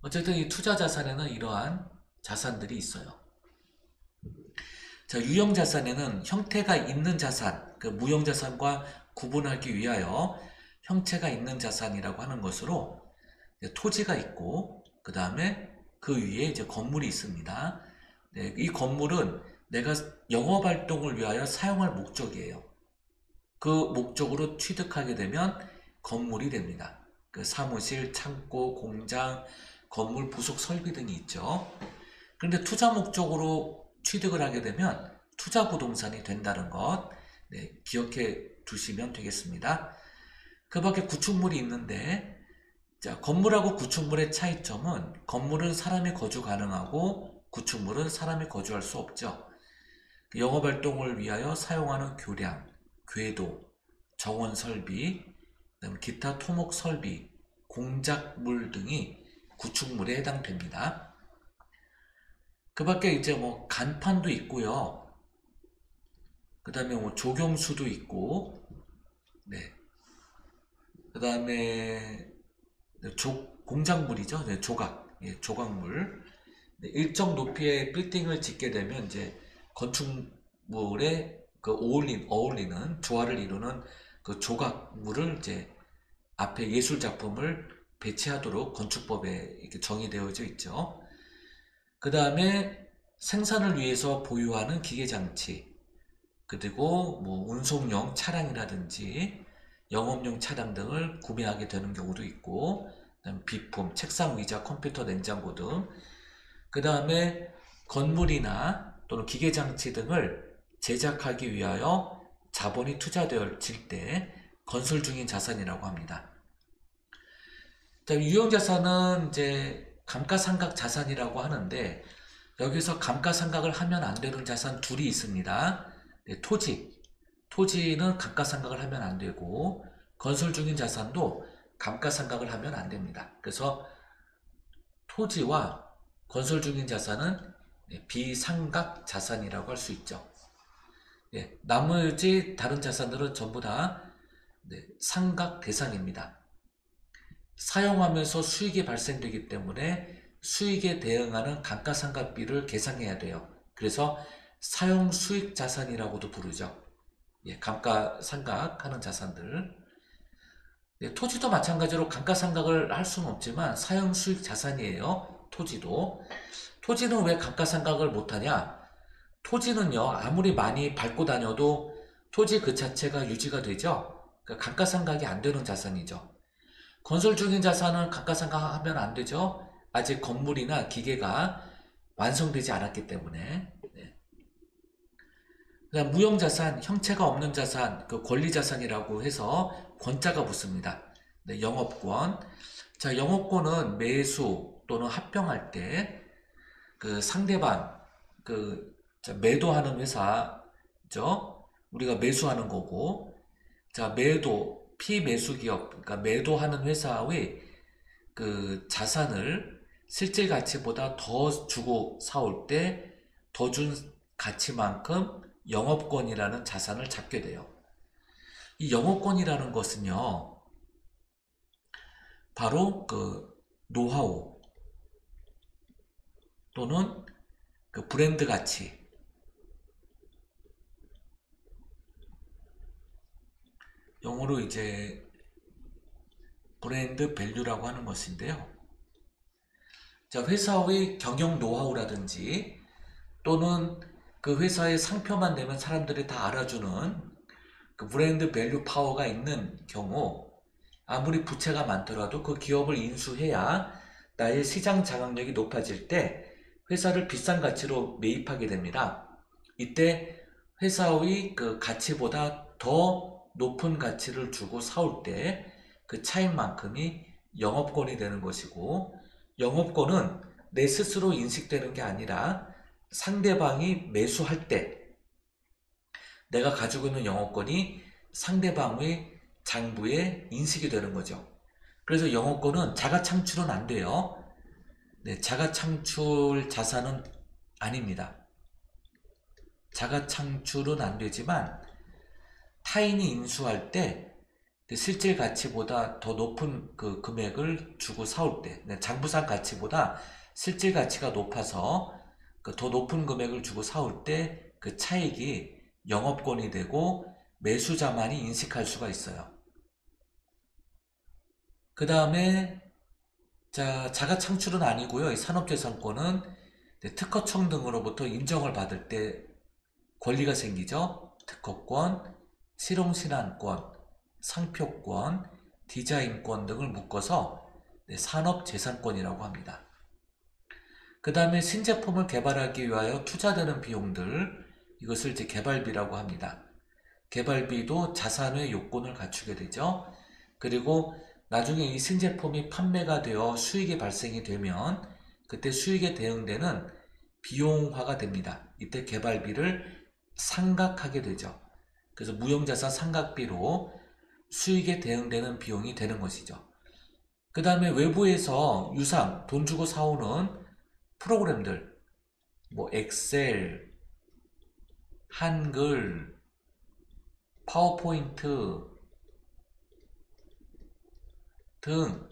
어쨌든 이 투자자산에는 이러한 자산들이 있어요. 유형자산에는 형태가 있는 자산, 그 무형자산과 구분하기 위하여 형체가 있는 자산이라고 하는 것으로 토지가 있고 그 다음에 그 위에 이제 건물이 있습니다. 이 건물은 내가 영업활동을 위하여 사용할 목적이에요. 그 목적으로 취득하게 되면 건물이 됩니다. 그 사무실, 창고, 공장, 건물 부속 설비 등이 있죠. 그런데 투자 목적으로 취득을 하게 되면 투자 부동산이 된다는 것, 네, 기억해 두시면 되겠습니다. 그 밖에 구축물이 있는데, 자, 건물하고 구축물의 차이점은 건물은 사람이 거주 가능하고 구축물은 사람이 거주할 수 없죠. 영업활동을 위하여 사용하는 교량, 궤도, 정원 설비, 그다음에 기타 토목 설비, 공작물 등이 구축물에 해당됩니다. 그 밖에 이제 뭐 간판도 있고요. 그 다음에 뭐 조경수도 있고, 네. 그 다음에 공작물이죠. 네, 조각, 예, 조각물. 네, 일정 높이의 빌딩을 짓게 되면 이제 건축물에 그 어울리는 조화를 이루는 그 조각물을 이제 앞에 예술 작품을 배치하도록 건축법에 이렇게 정의되어져 있죠. 그 다음에 생산을 위해서 보유하는 기계장치, 그리고 뭐 운송용 차량이라든지 영업용 차량 등을 구매하게 되는 경우도 있고, 그다음에 비품, 책상, 의자, 컴퓨터, 냉장고 등, 그 다음에 건물이나 또는 기계장치 등을 제작하기 위하여 자본이 투자되어질 때 건설 중인 자산이라고 합니다. 유형자산은 이제 감가상각 자산이라고 하는데, 여기서 감가상각을 하면 안 되는 자산 둘이 있습니다. 네, 토지는 감가상각을 하면 안 되고, 건설 중인 자산도 감가상각을 하면 안 됩니다. 그래서 토지와 건설 중인 자산은 비상각 자산이라고 할 수 있죠. 네, 나머지 다른 자산들은 전부 다 상각 대상입니다. 사용하면서 수익이 발생되기 때문에 수익에 대응하는 감가상각비를 계상해야 돼요. 그래서 사용수익 자산이라고도 부르죠. 예, 감가상각하는 자산들. 예, 토지도 마찬가지로 감가상각을 할 수는 없지만 사용수익 자산이에요. 토지는 왜 감가상각을 못하냐? 토지는요, 아무리 많이 밟고 다녀도 토지 그 자체가 유지가 되죠. 그러니까 감가상각이 안 되는 자산이죠. 건설 중인 자산은 감가상각하면 안 되죠. 아직 건물이나 기계가 완성되지 않았기 때문에. 네. 그다음 무형자산, 형체가 없는 자산, 그 권리자산이라고 해서 권자가 붙습니다. 네, 영업권. 자, 영업권은 매수 또는 합병할 때 그 상대방, 매도하는 회사죠. 우리가 매수하는 거고, 자, 피매수 기업, 그러니까 매도하는 회사의 그 자산을 실질 가치보다 더 주고 사올 때 더 준 가치만큼 영업권이라는 자산을 잡게 돼요. 이 영업권이라는 것은요, 바로 그 노하우 또는 그 브랜드 가치, 영어로 이제 브랜드 밸류라고 하는 것인데요. 자, 회사의 경영 노하우라든지 또는 그 회사의 상표만 내면 사람들이 다 알아주는 그 브랜드 밸류 파워가 있는 경우, 아무리 부채가 많더라도 그 기업을 인수해야 나의 시장 장악력이 높아질 때 회사를 비싼 가치로 매입하게 됩니다. 이때 회사의 그 가치보다 더 높은 가치를 주고 사올 때 그 차익만큼이 영업권이 되는 것이고, 영업권은 내 스스로 인식되는 게 아니라 상대방이 매수할 때 내가 가지고 있는 영업권이 상대방의 장부에 인식이 되는 거죠. 그래서 영업권은 자가 창출은 안 돼요. 네, 자가 창출 자산은 아닙니다. 자가 창출은 안 되지만 타인이 인수할 때 실질 가치보다 더 높은 그 금액을 주고 사올 때, 장부상 가치보다 실질 가치가 높아서 더 높은 금액을 주고 사올 때 그 차익이 영업권이 되고 매수자만이 인식할 수가 있어요. 그 다음에 자가 창출은 아니고요. 이 산업재산권은 특허청 등으로부터 인정을 받을 때 권리가 생기죠. 특허권, 실용신안권, 상표권, 디자인권 등을 묶어서 산업재산권이라고 합니다. 그 다음에 신제품을 개발하기 위하여 투자되는 비용들, 이것을 이제 개발비라고 합니다. 개발비도 자산의 요건을 갖추게 되죠. 그리고 나중에 이 신제품이 판매가 되어 수익이 발생이 되면 그때 수익에 대응되는 비용화가 됩니다. 이때 개발비를 상각하게 되죠. 그래서 무형자산 상각비로 수익에 대응되는 비용이 되는 것이죠. 그 다음에 외부에서 유상, 돈 주고 사오는 프로그램들, 뭐 엑셀, 한글, 파워포인트 등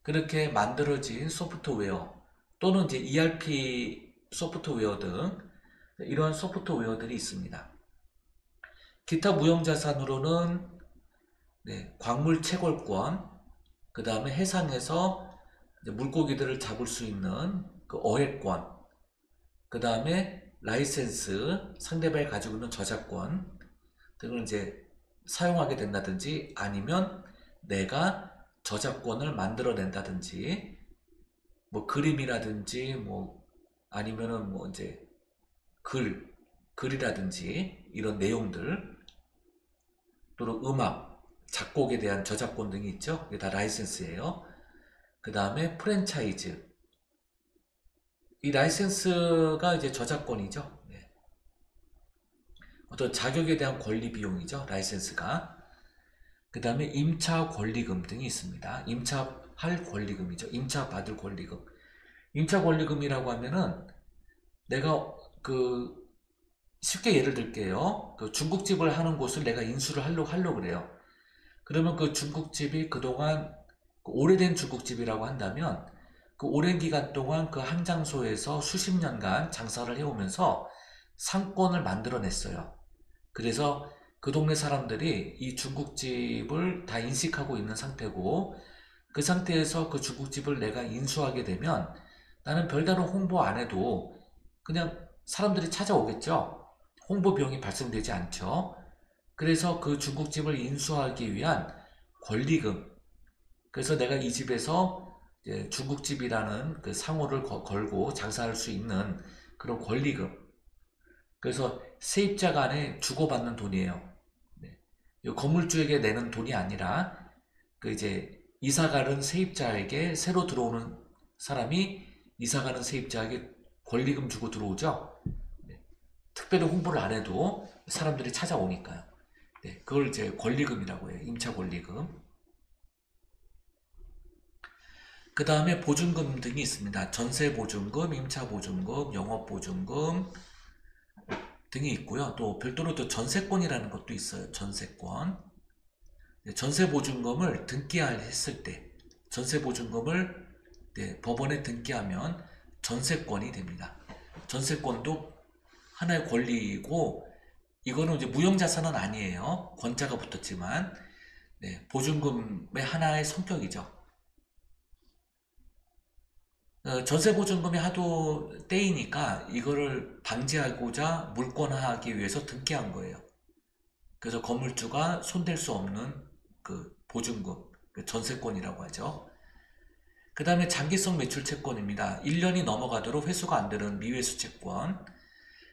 그렇게 만들어진 소프트웨어 또는 이제 ERP 소프트웨어 등 이러한 소프트웨어들이 있습니다. 기타 무형자산으로는 광물 채굴권, 그 다음에 해상에서 물고기들을 잡을 수 있는 그 어획권, 그 다음에 라이센스, 상대방이 가지고 있는 저작권 등을 이제 사용하게 된다든지 아니면 내가 저작권을 만들어낸다든지 뭐 그림이라든지 뭐 아니면은 뭐 이제 글이라든지 이런 내용들 또는 음악, 작곡에 대한 저작권 등이 있죠. 이게 다 라이센스예요. 그 다음에 프랜차이즈. 이 라이센스가 이제 저작권이죠. 어떤 자격에 대한 권리 비용이죠. 라이센스가. 그 다음에 임차 권리금 등이 있습니다. 임차할 권리금이죠. 임차 받을 권리금. 임차 권리금이라고 하면은 내가 쉽게 예를 들게요. 그 중국집을 하는 곳을 내가 인수를 하려고 그래요. 그러면 그 중국집이 그동안 오래된 중국집이라고 한다면 그 오랜 기간 동안 그 한 장소에서 수십 년간 장사를 해오면서 상권을 만들어냈어요. 그래서 그 동네 사람들이 이 중국집을 다 인식하고 있는 상태고 그 상태에서 그 중국집을 내가 인수하게 되면 나는 별다른 홍보 안 해도 그냥 사람들이 찾아오겠죠. 홍보 비용이 발생되지 않죠. 그래서 그 중국집을 인수하기 위한 권리금, 그래서 내가 이 집에서 중국집이라는 그 상호를 걸고 장사할 수 있는 그런 권리금, 그래서 세입자 간에 주고받는 돈이에요. 이 건물주에게 내는 돈이 아니라 그 이제 이사가는 세입자에게 새로 들어오는 사람이 이사가는 세입자에게 권리금 주고 들어오죠. 특별히 홍보를 안 해도 사람들이 찾아오니까요. 그걸 이제 권리금이라고 해요. 임차 권리금. 그 다음에 보증금 등이 있습니다. 전세 보증금, 임차 보증금, 영업 보증금 등이 있고요. 또 별도로 또 전세권이라는 것도 있어요. 전세권. 전세 보증금을 등기했을 때, 전세 보증금을 법원에 등기하면 전세권이 됩니다. 전세권도 하나의 권리이고, 이거는 이제 무형자산은 아니에요. 권자가 붙었지만, 보증금의 하나의 성격이죠. 전세보증금이 하도 떼이니까 이거를 방지하고자 물권화하기 위해서 등기한 거예요. 그래서 건물주가 손댈 수 없는 그 보증금, 그 전세권이라고 하죠. 그 다음에 장기성 매출 채권입니다. 1년이 넘어가도록 회수가 안 되는 미회수 채권,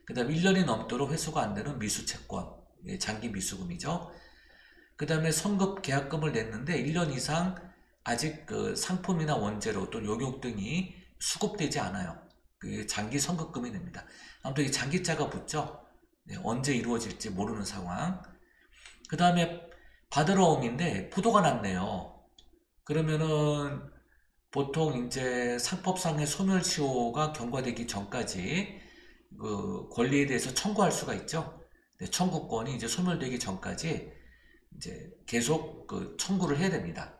그 다음에 1년이 넘도록 회수가 안 되는 미수 채권, 장기 미수금이죠. 그 다음에 선급 계약금을 냈는데 1년 이상 아직 그 상품이나 원재료 또 용역 등이 수급되지 않아요. 그 장기 선급금이 됩니다. 아무튼 이 장기자가 붙죠. 언제 이루어질지 모르는 상황. 그 다음에 받으러옴인데 부도가 났네요. 그러면은 보통 이제 상법상의 소멸시효가 경과되기 전까지 그 권리에 대해서 청구할 수가 있죠. 청구권이 이제 소멸되기 전까지 이제 계속 그 청구를 해야 됩니다.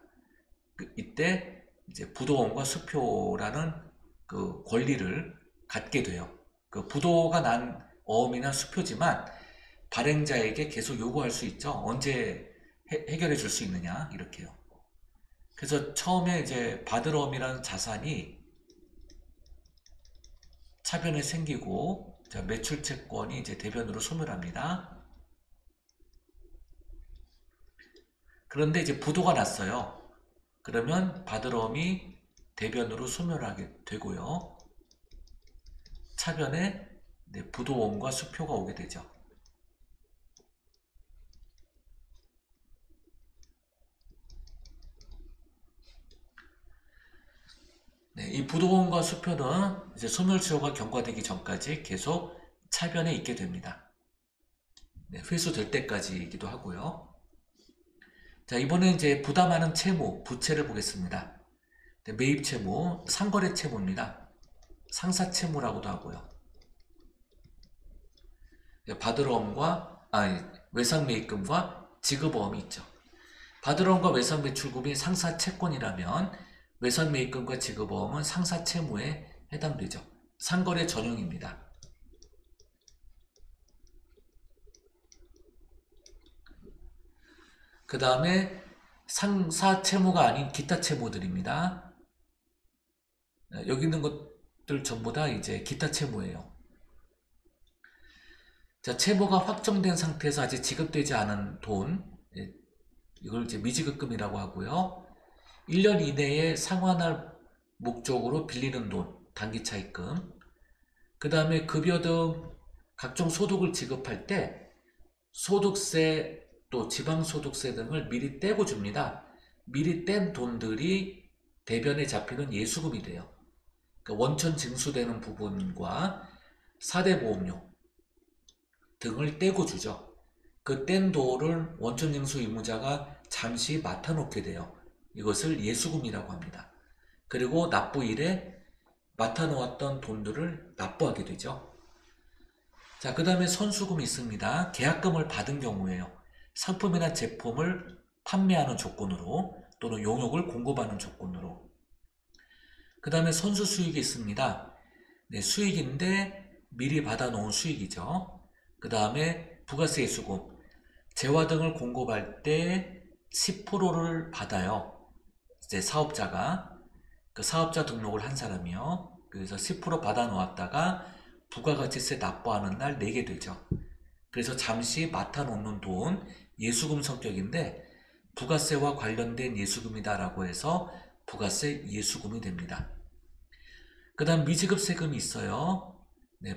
이때 이제 부도원과 수표라는 그 권리를 갖게 돼요. 그 부도가 난 어음이나 수표지만 발행자에게 계속 요구할 수 있죠. 언제 해결해 줄 수 있느냐 이렇게요. 그래서 처음에 이제 받으러옴이라는 자산이 차변에 생기고 매출채권이 이제 대변으로 소멸합니다. 그런데 이제 부도가 났어요. 그러면 바드럼이 대변으로 소멸하게 되고요. 차변에 부도원과 수표가 오게 되죠. 이 부도원과 수표는 이제 소멸치료가 경과되기 전까지 계속 차변에 있게 됩니다. 회수될 때까지이기도 하고요. 자, 이번에 이제 부담하는 채무, 부채를 보겠습니다. 매입 채무, 상거래 채무입니다. 상사 채무라고도 하고요. 바드러움과 외상 매입금과 지급어음이 있죠. 바드러움과 외상 매출금이 상사 채권이라면 외상 매입금과 지급어음은 상사 채무에 해당되죠. 상거래 전용입니다. 그 다음에 상사 채무가 아닌 기타 채무들입니다. 여기 있는 것들 전부 다 이제 기타 채무예요. 자, 채무가 확정된 상태에서 아직 지급되지 않은 돈, 이걸 이제 미지급금이라고 하고요. 1년 이내에 상환할 목적으로 빌리는 돈, 단기차입금. 그 다음에 급여 등 각종 소득을 지급할 때 소득세 또 지방소득세 등을 미리 떼고 줍니다. 미리 뗀 돈들이 대변에 잡히는 예수금이 돼요. 그러니까 원천 징수되는 부분과 사대보험료 등을 떼고 주죠. 그 뗀 돈을 원천 징수 의무자가 잠시 맡아놓게 돼요. 이것을 예수금이라고 합니다. 그리고 납부일에 맡아놓았던 돈들을 납부하게 되죠. 자, 그 다음에 선수금이 있습니다. 계약금을 받은 경우에요. 상품이나 제품을 판매하는 조건으로 또는 용역을 공급하는 조건으로. 그 다음에 선수 수익이 있습니다. 수익인데 미리 받아놓은 수익이죠. 그 다음에 부가세 예수금, 재화 등을 공급할 때 10%를 받아요. 이제 사업자가 그 사업자 등록을 한 사람이요. 그래서 10% 받아놓았다가 부가가치세 납부하는 날 내게 되죠. 그래서 잠시 맡아놓는 돈, 예수금 성격인데 부가세와 관련된 예수금이다라고 해서 부가세 예수금이 됩니다. 그 다음 미지급 세금이 있어요.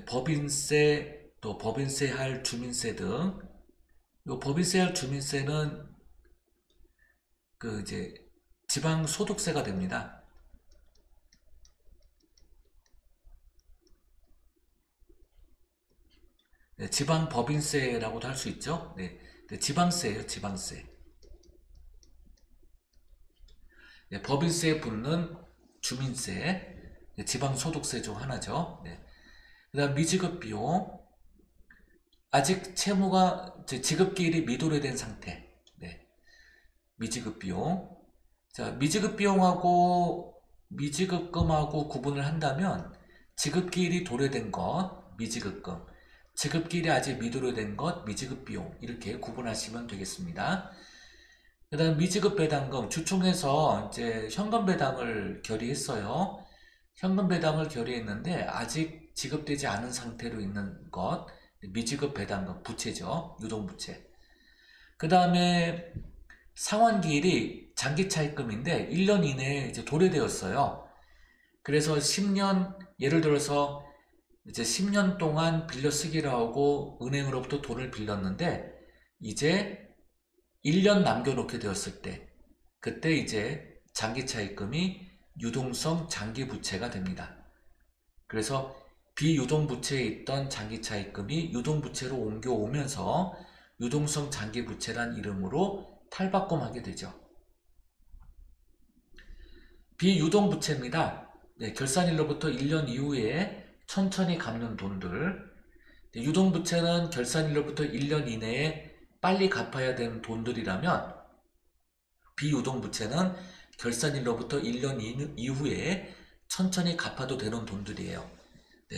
법인세, 또 법인세 할 주민세 등. 요 법인세 할 주민세는 그 이제 지방 소득세가 됩니다. 지방 법인세라고도 할 수 있죠. 지방세예요, 지방세. 법인세에 붙는 주민세, 지방소득세 중 하나죠. 그 다음 미지급 비용, 아직 채무가 지급기일이 미도래된 상태. 미지급 비용. 자, 미지급 비용하고 미지급금하고 구분을 한다면 지급기일이 도래된 것, 미지급금, 지급기일이 아직 미도래된 것, 미지급 비용 이렇게 구분하시면 되겠습니다. 그 다음 미지급 배당금, 주총에서 이제 현금 배당을 결의했어요. 현금 배당을 결의했는데 아직 지급되지 않은 상태로 있는 것, 미지급 배당금, 부채죠. 유동부채. 그 다음에 상환기일이 장기차입금인데 1년 이내에 이제 도래되었어요. 그래서 10년, 예를 들어서 이제 10년 동안 빌려 쓰기로 하고 은행으로부터 돈을 빌렸는데 이제 1년 남겨놓게 되었을 때 그때 이제 장기차입금이 유동성 장기부채가 됩니다. 그래서 비유동부채에 있던 장기차입금이 유동부채로 옮겨오면서 유동성 장기부채란 이름으로 탈바꿈하게 되죠. 비유동부채입니다. 결산일로부터 1년 이후에 천천히 갚는 돈들. 유동부채는 결산일로부터 1년 이내에 빨리 갚아야 되는 돈들이라면 비유동부채는 결산일로부터 1년 이후에 천천히 갚아도 되는 돈들이에요.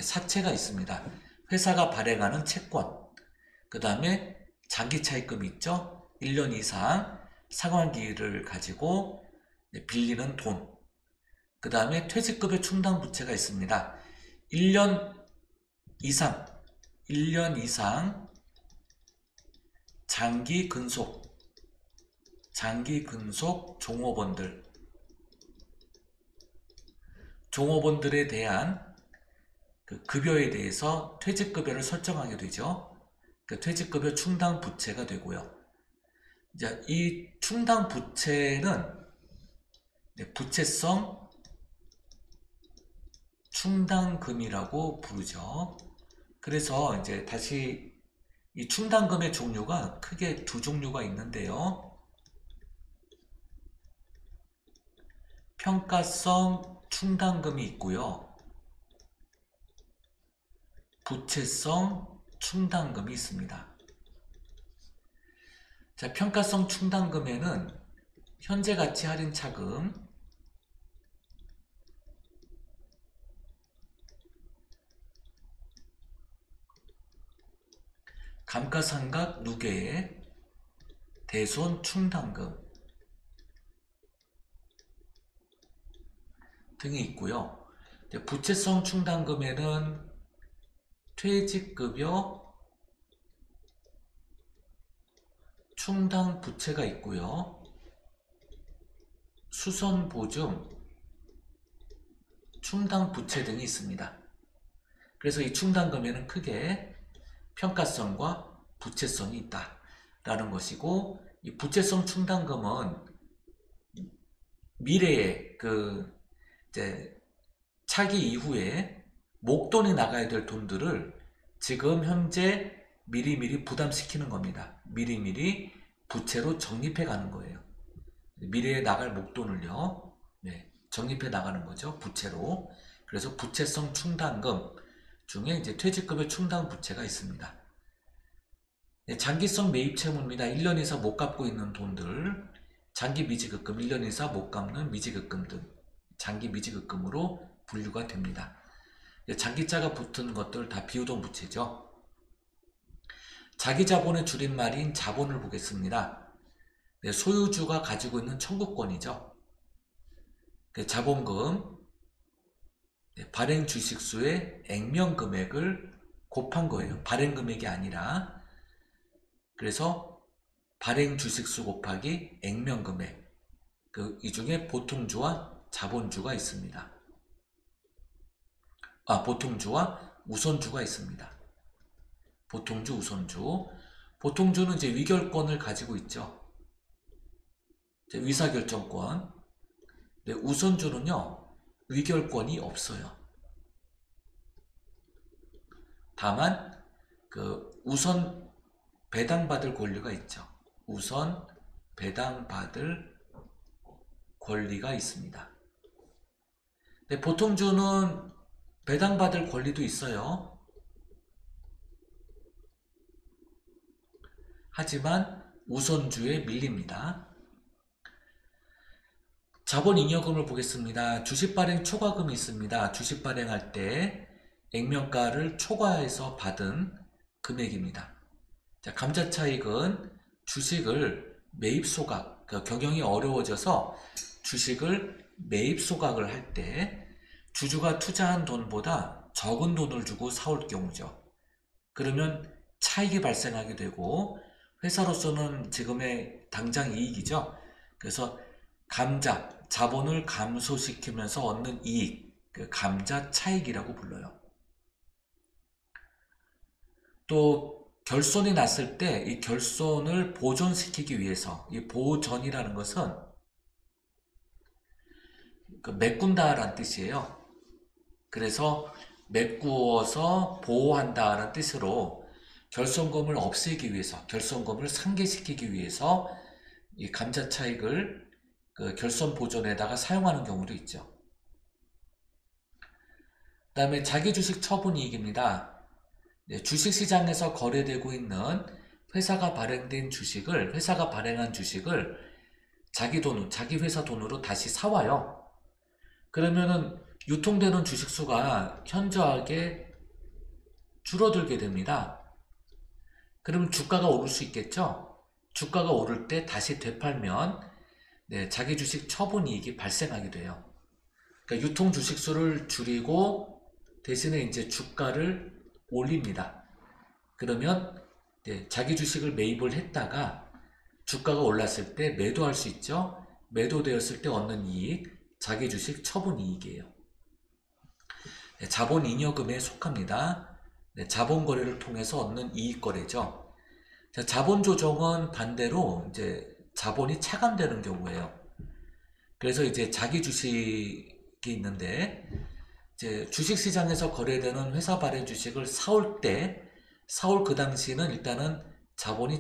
사채가 있습니다. 회사가 발행하는 채권, 그 다음에 장기차입금이 있죠. 1년 이상 상환기일을 가지고 빌리는 돈, 그 다음에 퇴직급여 충당부채가 있습니다. 1년 이상 장기 근속 장기 근속 종업원들에 대한 그 급여에 대해서 퇴직급여를 설정하게 되죠. 그 퇴직급여 충당 부채가 되고요. 이제 이 충당 부채는 부채성 충당금이라고 부르죠. 그래서 이제 다시 이 충당금의 종류가 크게 두 종류가 있는데요. 평가성 충당금이 있고요. 부채성 충당금이 있습니다. 자, 평가성 충당금에는 현재 가치 할인 차금, 감가상각 누계의 대손 충당금 등이 있고요. 부채성 충당금에는 퇴직급여 충당 부채가 있고요. 수선보증 충당 부채 등이 있습니다. 그래서 이 충당금에는 크게 평가성과 부채성이 있다라는 것이고, 이 부채성 충당금은 미래에 이제 차기 이후에 목돈이 나가야 될 돈들을 지금 현재 미리미리 부담시키는 겁니다. 미리미리 부채로 적립해 가는 거예요. 미래에 나갈 목돈을요, 적립해 나가는 거죠. 부채로. 그래서 부채성 충당금 중에 이제 퇴직급여 충당 부채가 있습니다. 장기성 매입 채무입니다. 1년 이상 못 갚고 있는 돈들, 장기 미지급금, 1년 이상 못 갚는 미지급금 등 장기 미지급금으로 분류가 됩니다. 장기자가 붙은 것들 다 비우동 부채죠. 자기 자본의 줄임말인 자본을 보겠습니다. 소유주가 가지고 있는 청구권이죠. 자본금, 발행 주식수의 액면 금액을 곱한 거예요. 발행 금액이 아니라. 그래서 발행 주식수 곱하기 액면 금액. 이 중에 보통주와 자본주가 있습니다. 보통주와 우선주가 있습니다. 보통주, 우선주. 보통주는 이제 위결권을 가지고 있죠. 의사결정권. 우선주는요, 위결권이 없어요. 다만 우선 배당받을 권리가 있죠. 우선 배당받을 권리가 있습니다. 보통주는 배당받을 권리도 있어요. 하지만 우선주에 밀립니다. 자본잉여금을 보겠습니다. 주식 발행 초과금이 있습니다. 주식 발행할 때 액면가를 초과해서 받은 금액입니다. 자, 감자차익은 주식을 매입 소각, 경영이 어려워져서 주식을 매입 소각을 할 때 주주가 투자한 돈보다 적은 돈을 주고 사올 경우죠. 그러면 차익이 발생하게 되고 회사로서는 지금의 당장 이익이죠. 그래서 자본을 감소시키면서 얻는 이익, 감자 차익이라고 불러요. 또 결손이 났을 때 이 결손을 보존시키기 위해서, 이 보존이라는 것은 메꾼다라는 뜻이에요. 그래서 메꾸어서 보호한다라는 뜻으로 결손금을 없애기 위해서, 결손금을 상계시키기 위해서 이 감자 차익을 결손 보존에다가 사용하는 경우도 있죠. 그 다음에 자기주식 처분이익입니다. 주식시장에서 거래되고 있는 회사가 발행한 주식을 자기 회사 돈으로 다시 사와요. 그러면은 유통되는 주식수가 현저하게 줄어들게 됩니다. 그러면 주가가 오를 수 있겠죠? 주가가 오를 때 다시 되팔면 자기 주식 처분이익이 발생하게 돼요. 그러니까 유통 주식수를 줄이고 대신에 이제 주가를 올립니다. 그러면 자기 주식을 매입을 했다가 주가가 올랐을 때 매도할 수 있죠. 매도되었을 때 얻는 이익, 자기 주식 처분 이익이에요. 네, 자본 잉여금에 속합니다. 네, 자본 거래를 통해서 얻는 이익 거래죠. 자, 자본 조정은 반대로 이제 자본이 차감되는 경우예요. 그래서 이제 자기 주식이 있는데 이제 주식시장에서 거래되는 회사 발행 주식을 사올 그 당시는 일단은 자본이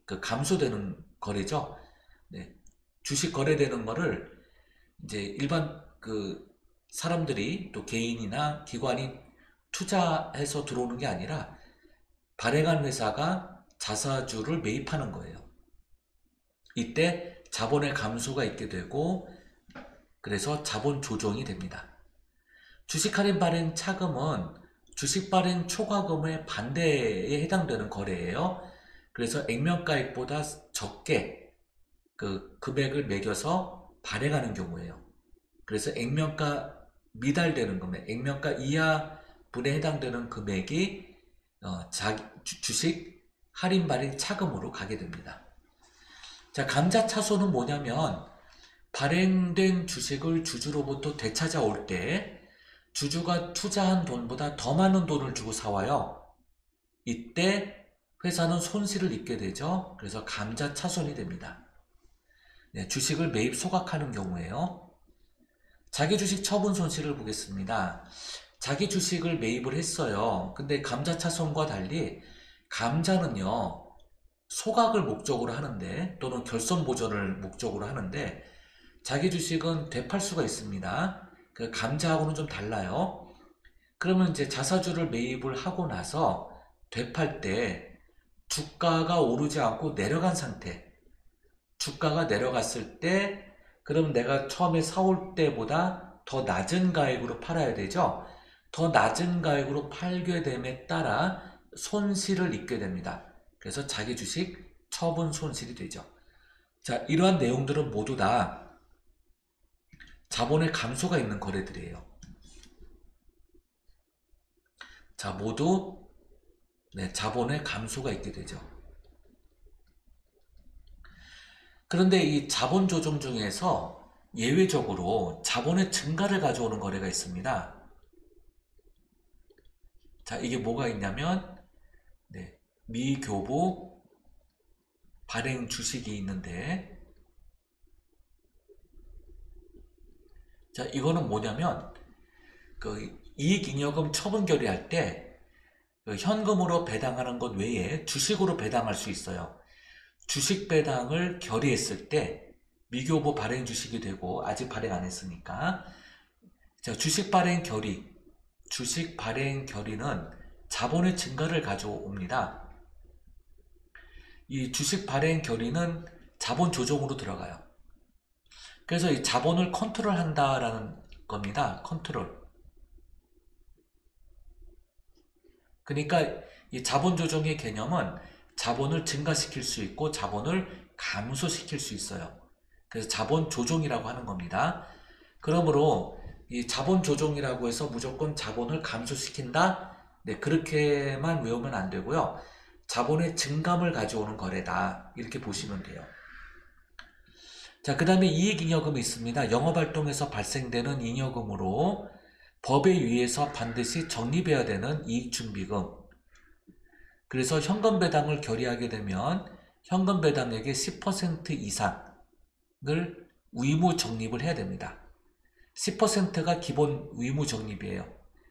감소되는 거래죠. 네. 주식 거래되는 거를 이제 일반 사람들이 또 개인이나 기관이 투자해서 들어오는 게 아니라 발행한 회사가 자사주를 매입하는 거예요. 이때 자본의 감소가 있게 되고 그래서 자본 조정이 됩니다. 주식 할인 발행 차금은 주식 발행 초과금의 반대에 해당되는 거래예요. 그래서 액면가액보다 적게 그 금액을 매겨서 발행하는 경우예요. 그래서 액면가 미달되는 금액, 액면가 이하 분에 해당되는 금액이 주식 할인 발행 차금으로 가게 됩니다. 자, 감자차손은 뭐냐면 발행된 주식을 주주로부터 되찾아올 때 주주가 투자한 돈보다 더 많은 돈을 주고 사와요. 이때 회사는 손실을 입게 되죠. 그래서 감자차손이 됩니다. 네, 주식을 매입 소각하는 경우에요. 자기 주식 처분 손실을 보겠습니다. 자기 주식을 매입을 했어요. 근데 감자차손과 달리 감자는요, 소각을 목적으로 하는데 또는 결손 보전을 목적으로 하는데 자기 주식은 되팔 수가 있습니다. 그 감자하고는 좀 달라요. 그러면 이제 자사주를 매입을 하고 나서 되팔 때 주가가 오르지 않고 내려간 상태, 주가가 내려갔을 때 그러면 내가 처음에 사올 때보다 더 낮은 가액으로 팔아야 되죠. 더 낮은 가액으로 팔게 됨에 따라 손실을 입게 됩니다. 그래서 자기 주식 처분 손실이 되죠. 자, 이러한 내용들은 모두 다 자본의 감소가 있는 거래들이에요. 자, 모두 자본의 감소가 있게 되죠. 그런데 이 자본 조정 중에서 예외적으로 자본의 증가를 가져오는 거래가 있습니다. 자, 이게 뭐가 있냐면 미교부 발행 주식이 있는데 자, 이거는 뭐냐면 이익잉여금 처분 결의할 때 현금으로 배당하는 것 외에 주식으로 배당할 수 있어요. 주식 배당을 결의했을 때 미교부 발행 주식이 되고 아직 발행 안 했으니까 자, 주식 발행 결의는 자본의 증가를 가져옵니다. 이 주식 발행 결의는 자본 조정으로 들어가요. 그래서 이 자본을 컨트롤한다라는 겁니다. 컨트롤. 그러니까 이 자본 조정의 개념은 자본을 증가시킬 수 있고 자본을 감소시킬 수 있어요. 그래서 자본 조정이라고 하는 겁니다. 그러므로 이 자본 조정이라고 해서 무조건 자본을 감소시킨다? 네, 그렇게만 외우면 안 되고요. 자본의 증감을 가져오는 거래다. 이렇게 보시면 돼요. 자, 그 다음에 이익잉여금이 있습니다. 영업활동에서 발생되는 잉여금으로 법에 의해서 반드시 적립해야 되는 이익준비금. 그래서 현금 배당을 결의하게 되면 현금 배당액의 10% 이상을 의무 적립을 해야 됩니다. 10%가 기본 의무 적립이에요.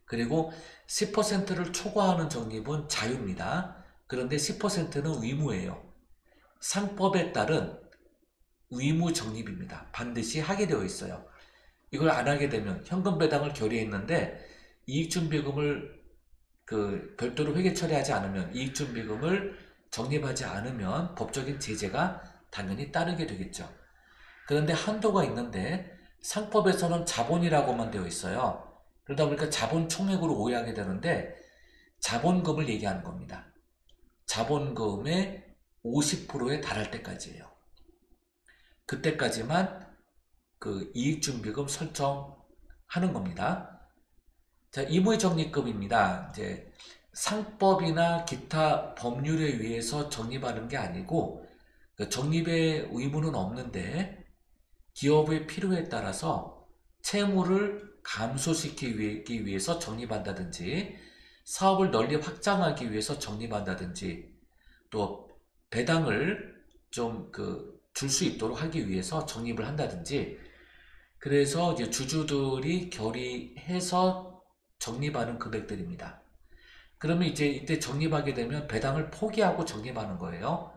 그리고 10%를 초과하는 적립은 자유입니다. 그런데 10%는 의무예요. 상법에 따른 의무 적립입니다. 반드시 하게 되어 있어요. 이걸 안 하게 되면 현금 배당을 결의했는데 이익준비금을 별도로 회계 처리하지 않으면 이익준비금을 적립하지 않으면 법적인 제재가 당연히 따르게 되겠죠. 그런데 한도가 있는데 상법에서는 자본이라고만 되어 있어요. 그러다 보니까 자본 총액으로 오해하게 되는데 자본금을 얘기하는 겁니다. 자본금의 50%에 달할 때까지예요. 그때까지만 이익준비금 설정하는 겁니다. 자, 임의적립금입니다. 이제 상법이나 기타 법률에 의해서 적립하는 게 아니고 그러니까 적립의 의무는 없는데 기업의 필요에 따라서 채무를 감소시키기 위해서 적립한다든지 사업을 널리 확장하기 위해서 적립한다든지 또 배당을 좀 줄 수 있도록 하기 위해서 적립을 한다든지 그래서 이제 주주들이 결의해서 적립하는 금액들입니다. 그러면 이제 이때 적립하게 되면 배당을 포기하고 적립하는 거예요.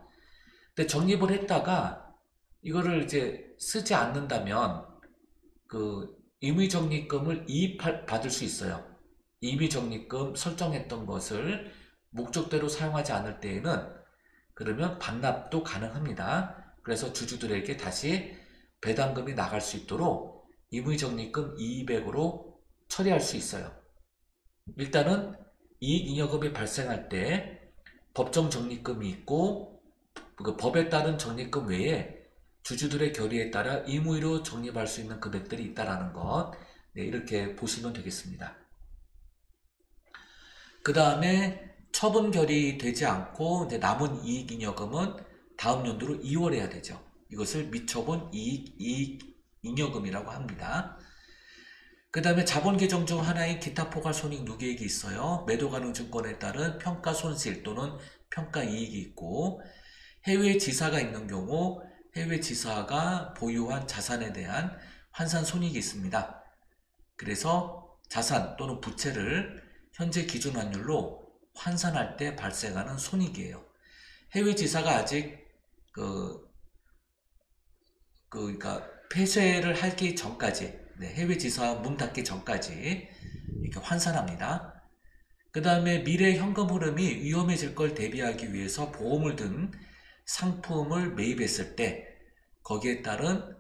근데 적립을 했다가 이거를 이제 쓰지 않는다면 임의적립금을 이입받을 수 있어요. 임의적립금 설정했던 것을 목적대로 사용하지 않을 때에는 그러면 반납도 가능합니다. 그래서 주주들에게 다시 배당금이 나갈 수 있도록 임의적립금 이익액으로 처리할 수 있어요. 일단은 이익잉여금이 발생할 때 법정 적립금이 있고 그 법에 따른 적립금 외에 주주들의 결의에 따라 임의로 적립할 수 있는 금액들이 있다라는 것, 네, 이렇게 보시면 되겠습니다. 그 다음에 처분 결의되지 않고 이제 남은 이익잉여금은 다음 연도로 이월해야 되죠. 이것을 미처분 이익잉여금이라고 합니다. 그 다음에 자본 계정 중 하나인 기타 포괄 손익 누계액이 있어요. 매도 가능 증권에 따른 평가 손실 또는 평가 이익이 있고 해외 지사가 있는 경우 해외 지사가 보유한 자산에 대한 환산 손익이 있습니다. 그래서 자산 또는 부채를 현재 기준 환율로 환산할 때 발생하는 손익이에요. 해외 지사가 아직 그러니까 폐쇄를 하기 전까지, 네, 해외 지사 문 닫기 전까지 이렇게 환산합니다. 그 다음에 미래 현금 흐름이 위험해질 걸 대비하기 위해서 보험을 든 상품을 매입했을 때 거기에 따른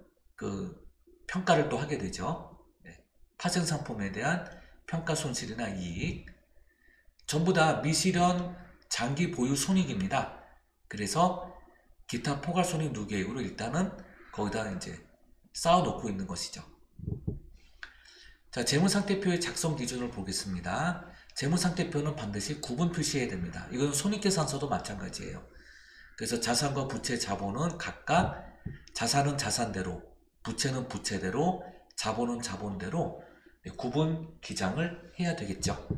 평가를 또 하게 되죠. 네, 파생 상품에 대한 평가 손실이나 이익 전부 다 미실현 장기 보유 손익입니다. 그래서 기타 포괄 손익 누계액으로 일단은 거기다 이제 쌓아놓고 있는 것이죠. 자, 재무상태표의 작성 기준을 보겠습니다. 재무상태표는 반드시 구분 표시해야 됩니다. 이건 손익계산서도 마찬가지예요. 그래서 자산과 부채, 자본은 각각 자산은 자산대로, 부채는 부채대로, 자본은 자본대로 구분 기장을 해야 되겠죠.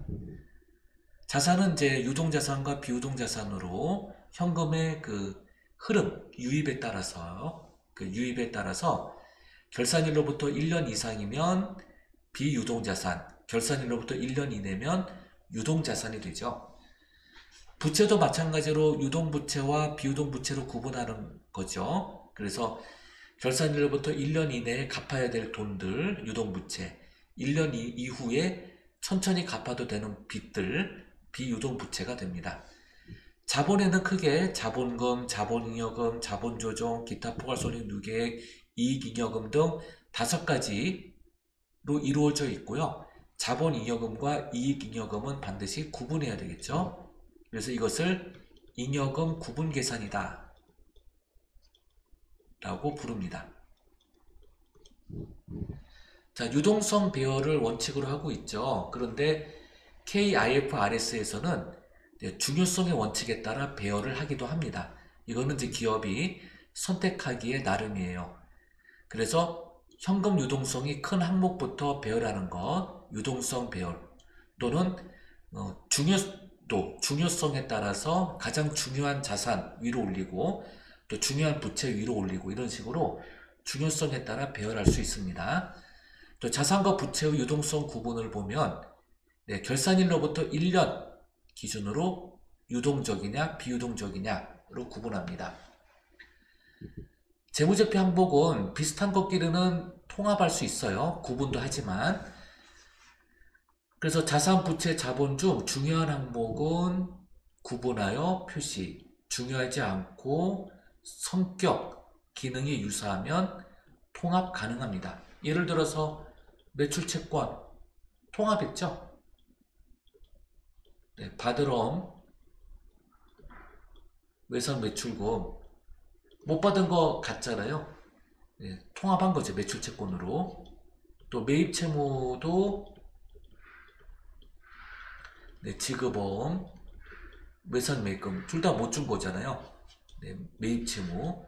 자산은 이제 유동자산과 비유동자산으로 현금의 흐름, 유입에 따라서 결산일로부터 1년 이상이면 비유동자산, 결산일로부터 1년 이내면 유동자산이 되죠. 부채도 마찬가지로 유동부채와 비유동부채로 구분하는 거죠. 그래서 결산일로부터 1년 이내에 갚아야 될 돈들, 유동부채, 1년 이후에 천천히 갚아도 되는 빚들, 비유동부채가 됩니다. 자본에는 크게 자본금, 자본잉여금, 자본조정, 기타 포괄손익 누계액, 이익잉여금 등 5가지로 이루어져 있고요. 자본잉여금과 이익잉여금은 반드시 구분해야 되겠죠. 그래서 이것을 잉여금 구분계산이다 라고 부릅니다. 자, 유동성 배열을 원칙으로 하고 있죠. 그런데 KIFRS에서는 중요성의 원칙에 따라 배열을 하기도 합니다. 이거는 이제 기업이 선택하기에 나름이에요. 그래서 현금 유동성이 큰 항목부터 배열하는 것, 유동성 배열 또는 중요성에 따라서 가장 중요한 자산 위로 올리고 또 중요한 부채 위로 올리고 이런 식으로 중요성에 따라 배열할 수 있습니다. 또 자산과 부채의 유동성 구분을 보면 결산일로부터 1년 기준으로 유동적이냐 비유동적이냐로 구분합니다. 재무제표 항목은 비슷한 것끼리는 통합할 수 있어요. 구분도 하지만 그래서 자산, 부채, 자본 중 중요한 항목은 구분하여 표시, 중요하지 않고 성격, 기능이 유사하면 통합 가능합니다. 예를 들어서 매출채권 통합했죠? 네, 바드럼 외상 매출금 못 받은 거 같잖아요. 네, 통합한 거죠. 매출채권으로. 또 매입채무도 지급보험, 외상 매입금 둘 다 못 준 거잖아요. 네, 매입채무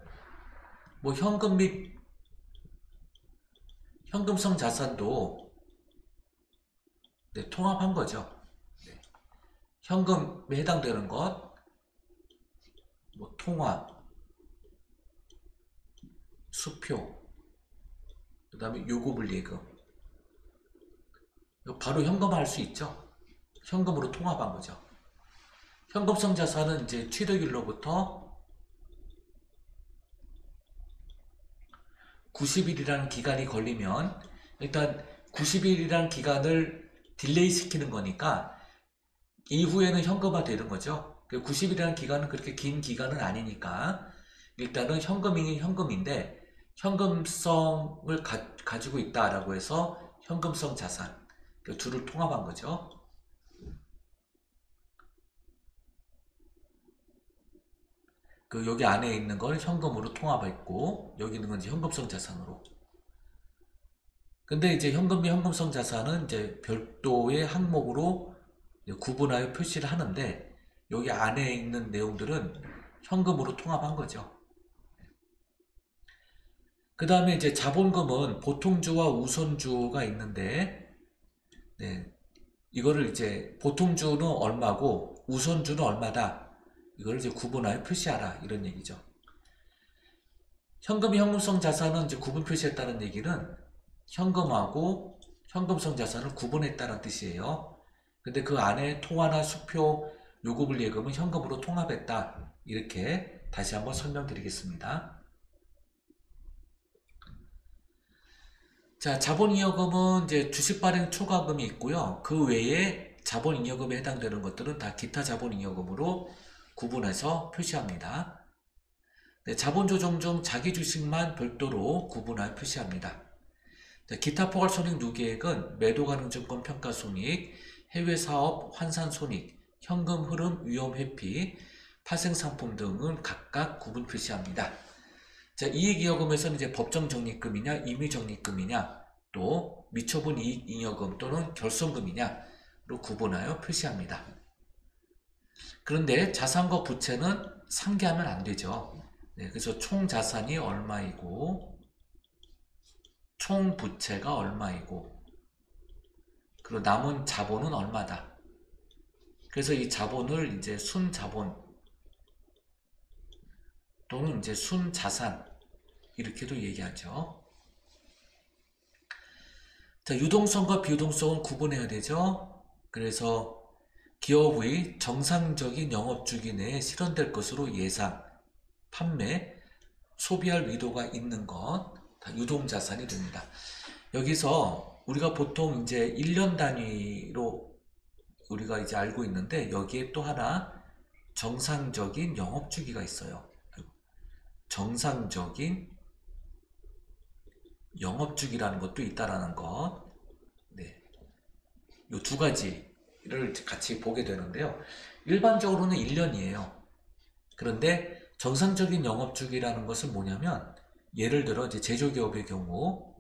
뭐 현금 및 현금성 자산도 네, 통합한 거죠. 네. 현금에 해당되는 것, 뭐 통화, 수표, 그 다음에 요구불예금. 이거 바로 현금화할 수 있죠. 현금으로 통합한 거죠. 현금성 자산은 이제 취득일로부터 90일이라는 기간이 걸리면 일단 90일이라는 기간을 딜레이 시키는 거니까 이후에는 현금화 되는 거죠. 90일이라는 기간은 그렇게 긴 기간은 아니니까 일단은 현금이 현금인데 현금성을 가지고 있다라고 해서 현금성 자산 그 둘을 통합한 거죠. 그 여기 안에 있는 걸 현금으로 통합했고 여기 있는 건 이제 현금성 자산으로. 근데 이제 현금 및 현금성 자산은 이제 별도의 항목으로 구분하여 표시를 하는데 여기 안에 있는 내용들은 현금으로 통합한 거죠. 그 다음에 이제 자본금은 보통주와 우선주가 있는데 네, 이거를 이제 보통주는 얼마고 우선주는 얼마다 이걸 이제 구분하여 표시하라 이런 얘기죠. 현금이 현금성 자산은 이제 구분 표시했다는 얘기는 현금하고 현금성 자산을 구분했다는 뜻이에요. 근데 그 안에 통화나 수표, 요구불예금은 현금으로 통합했다. 이렇게 다시 한번 설명드리겠습니다. 자, 자본잉여금은 이제 주식 발행 초과금이 있고요. 그 외에 자본잉여금에 해당되는 것들은 다 기타 자본잉여금으로 구분해서 표시합니다. 네, 자본조정 중 자기 주식만 별도로 구분하여 표시합니다. 네, 기타 포괄손익 누계액은 매도가능증권 평가손익, 해외사업 환산손익, 현금 흐름 위험 회피, 파생상품 등은 각각 구분 표시합니다. 자, 이익잉여금에서는 이제 법정적립금이냐, 임의적립금이냐, 또 미처분 이익잉여금 또는 결손금이냐로 구분하여 표시합니다. 그런데 자산과 부채는 상계하면 안 되죠. 네, 그래서 총 자산이 얼마이고, 총 부채가 얼마이고, 그리고 남은 자본은 얼마다. 그래서 이 자본을 이제 순자본 또는 이제 순자산 이렇게도 얘기하죠. 자, 유동성과 비유동성은 구분해야 되죠. 그래서 기업의 정상적인 영업주기 내에 실현될 것으로 예상, 판매, 소비할 의도가 있는 것, 다 유동자산이 됩니다. 여기서 우리가 보통 이제 1년 단위로 우리가 이제 알고 있는데 여기에 또 하나 정상적인 영업주기가 있어요. 정상적인 영업주기라는 것도 있다라는 것. 네. 이 두 가지를 같이 보게 되는데요. 일반적으로는 1년이에요. 그런데 정상적인 영업주기라는 것은 뭐냐면 예를 들어 이제 제조기업의 경우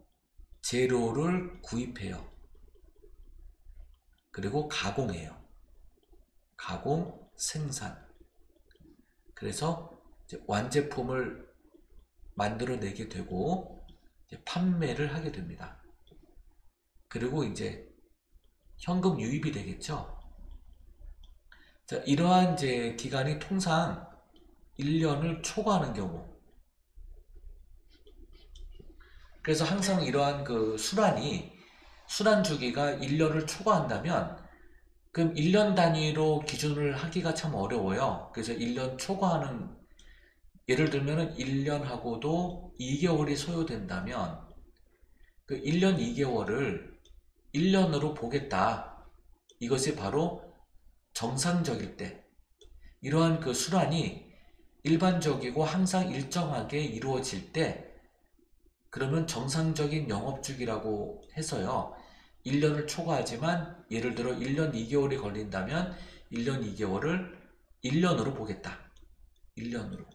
재료를 구입해요. 그리고 가공해요. 가공, 생산. 그래서 이제 완제품을 만들어내게 되고 이제 판매를 하게 됩니다. 그리고 이제 현금 유입이 되겠죠. 자, 이러한 이제 기간이 통상 1년을 초과하는 경우. 그래서 항상 이러한 그 순환 주기가 1년을 초과한다면 그럼 1년 단위로 기준을 하기가 참 어려워요. 그래서 1년 초과하는 예를 들면은 1년하고도 2개월이 소요된다면 그 1년 2개월을 1년으로 보겠다. 이것이 바로 정상적일 때 이러한 그 순환이 일반적이고 항상 일정하게 이루어질 때 그러면 정상적인 영업주기라고 해서요. 1년을 초과하지만 예를 들어 1년 2개월이 걸린다면 1년 2개월을 1년으로 보겠다. 1년으로.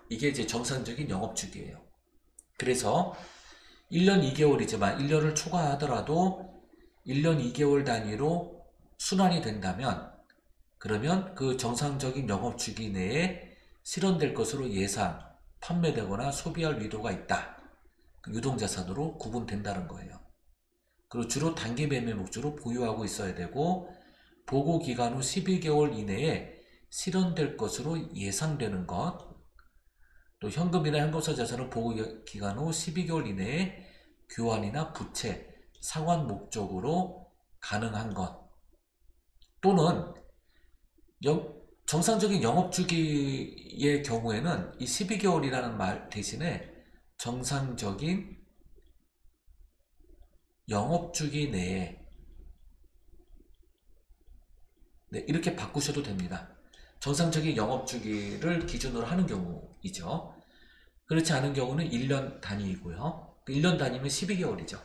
이게 이제 정상적인 영업주기예요. 그래서 1년 2개월이지만 1년을 초과하더라도 1년 2개월 단위로 순환이 된다면 그러면 그 정상적인 영업주기 내에 실현될 것으로 예상 판매되거나 소비할 의도가 있다. 유동자산으로 구분된다는 거예요. 그리고 주로 단기 매매 목적으로 보유하고 있어야 되고 보고 기간 후 12개월 이내에 실현될 것으로 예상되는 것, 또 현금이나 현금성 자산을 보고 기간 후 12개월 이내에 교환이나 부채, 상환 목적으로 가능한 것, 또는 정상적인 영업주기의 경우에는 이 12개월이라는 말 대신에 정상적인 영업주기 내에, 네, 이렇게 바꾸셔도 됩니다. 정상적인 영업주기를 기준으로 하는 경우이죠. 그렇지 않은 경우는 1년 단위이고요. 1년 단위면 12개월이죠.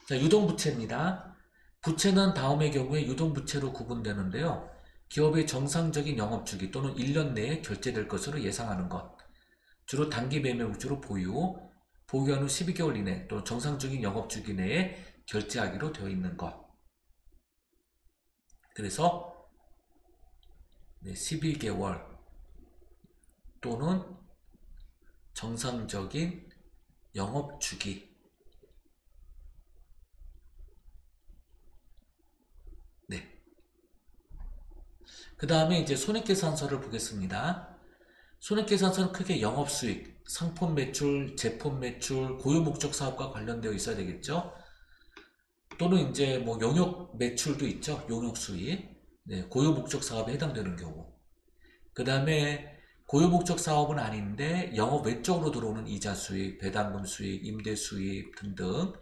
자, 유동부채입니다. 부채는 다음의 경우에 유동부채로 구분되는데요. 기업의 정상적인 영업주기 또는 1년 내에 결제될 것으로 예상하는 것, 주로 단기 매매 목적으로 보유한 후 12개월 이내 또는 정상적인 영업주기 내에 결제하기로 되어 있는 것. 그래서 12개월 또는 정상적인 영업주기. 네. 그 다음에 이제 손익계산서를 보겠습니다. 손익계산서는 크게 영업수익, 상품 매출, 제품 매출, 고유목적 사업과 관련되어 있어야 되겠죠. 또는 이제 뭐 용역 매출도 있죠. 용역 수익. 네, 고유목적 사업에 해당되는 경우. 그 다음에 고유목적 사업은 아닌데 영업 외적으로 들어오는 이자 수익, 배당금 수익, 임대 수익 등등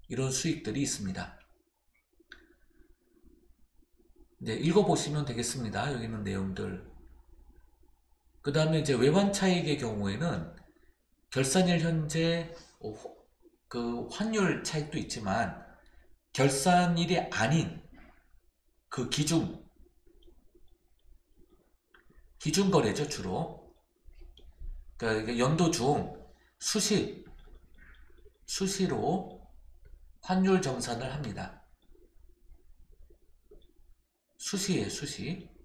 이런 수익들이 있습니다. 이제 읽어보시면 되겠습니다. 여기 있는 내용들. 그 다음에 이제 외환 차익의 경우에는 결산일 현재 그 환율 차익도 있지만 결산일이 아닌 그 기준 거래죠, 주로. 그러니까 연도 중 수시로 환율 정산을 합니다.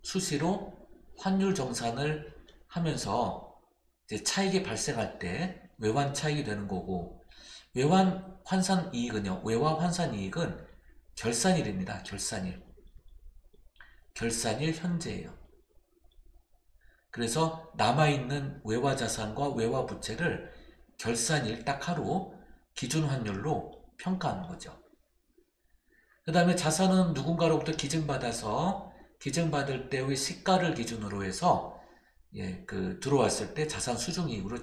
수시로 환율 정산을 하면서 이제 차익이 발생할 때 외환 차익이 되는 거고, 외화 환산 이익은 결산일입니다. 결산일 현재예요. 그래서 남아있는 외화 자산과 외화 부채를 결산일 딱 하루 기준 환율로 평가하는 거죠. 그 다음에 자산은 누군가로부터 기증받을 때의 시가를 기준으로 해서 들어왔을 때 자산 수중이익으로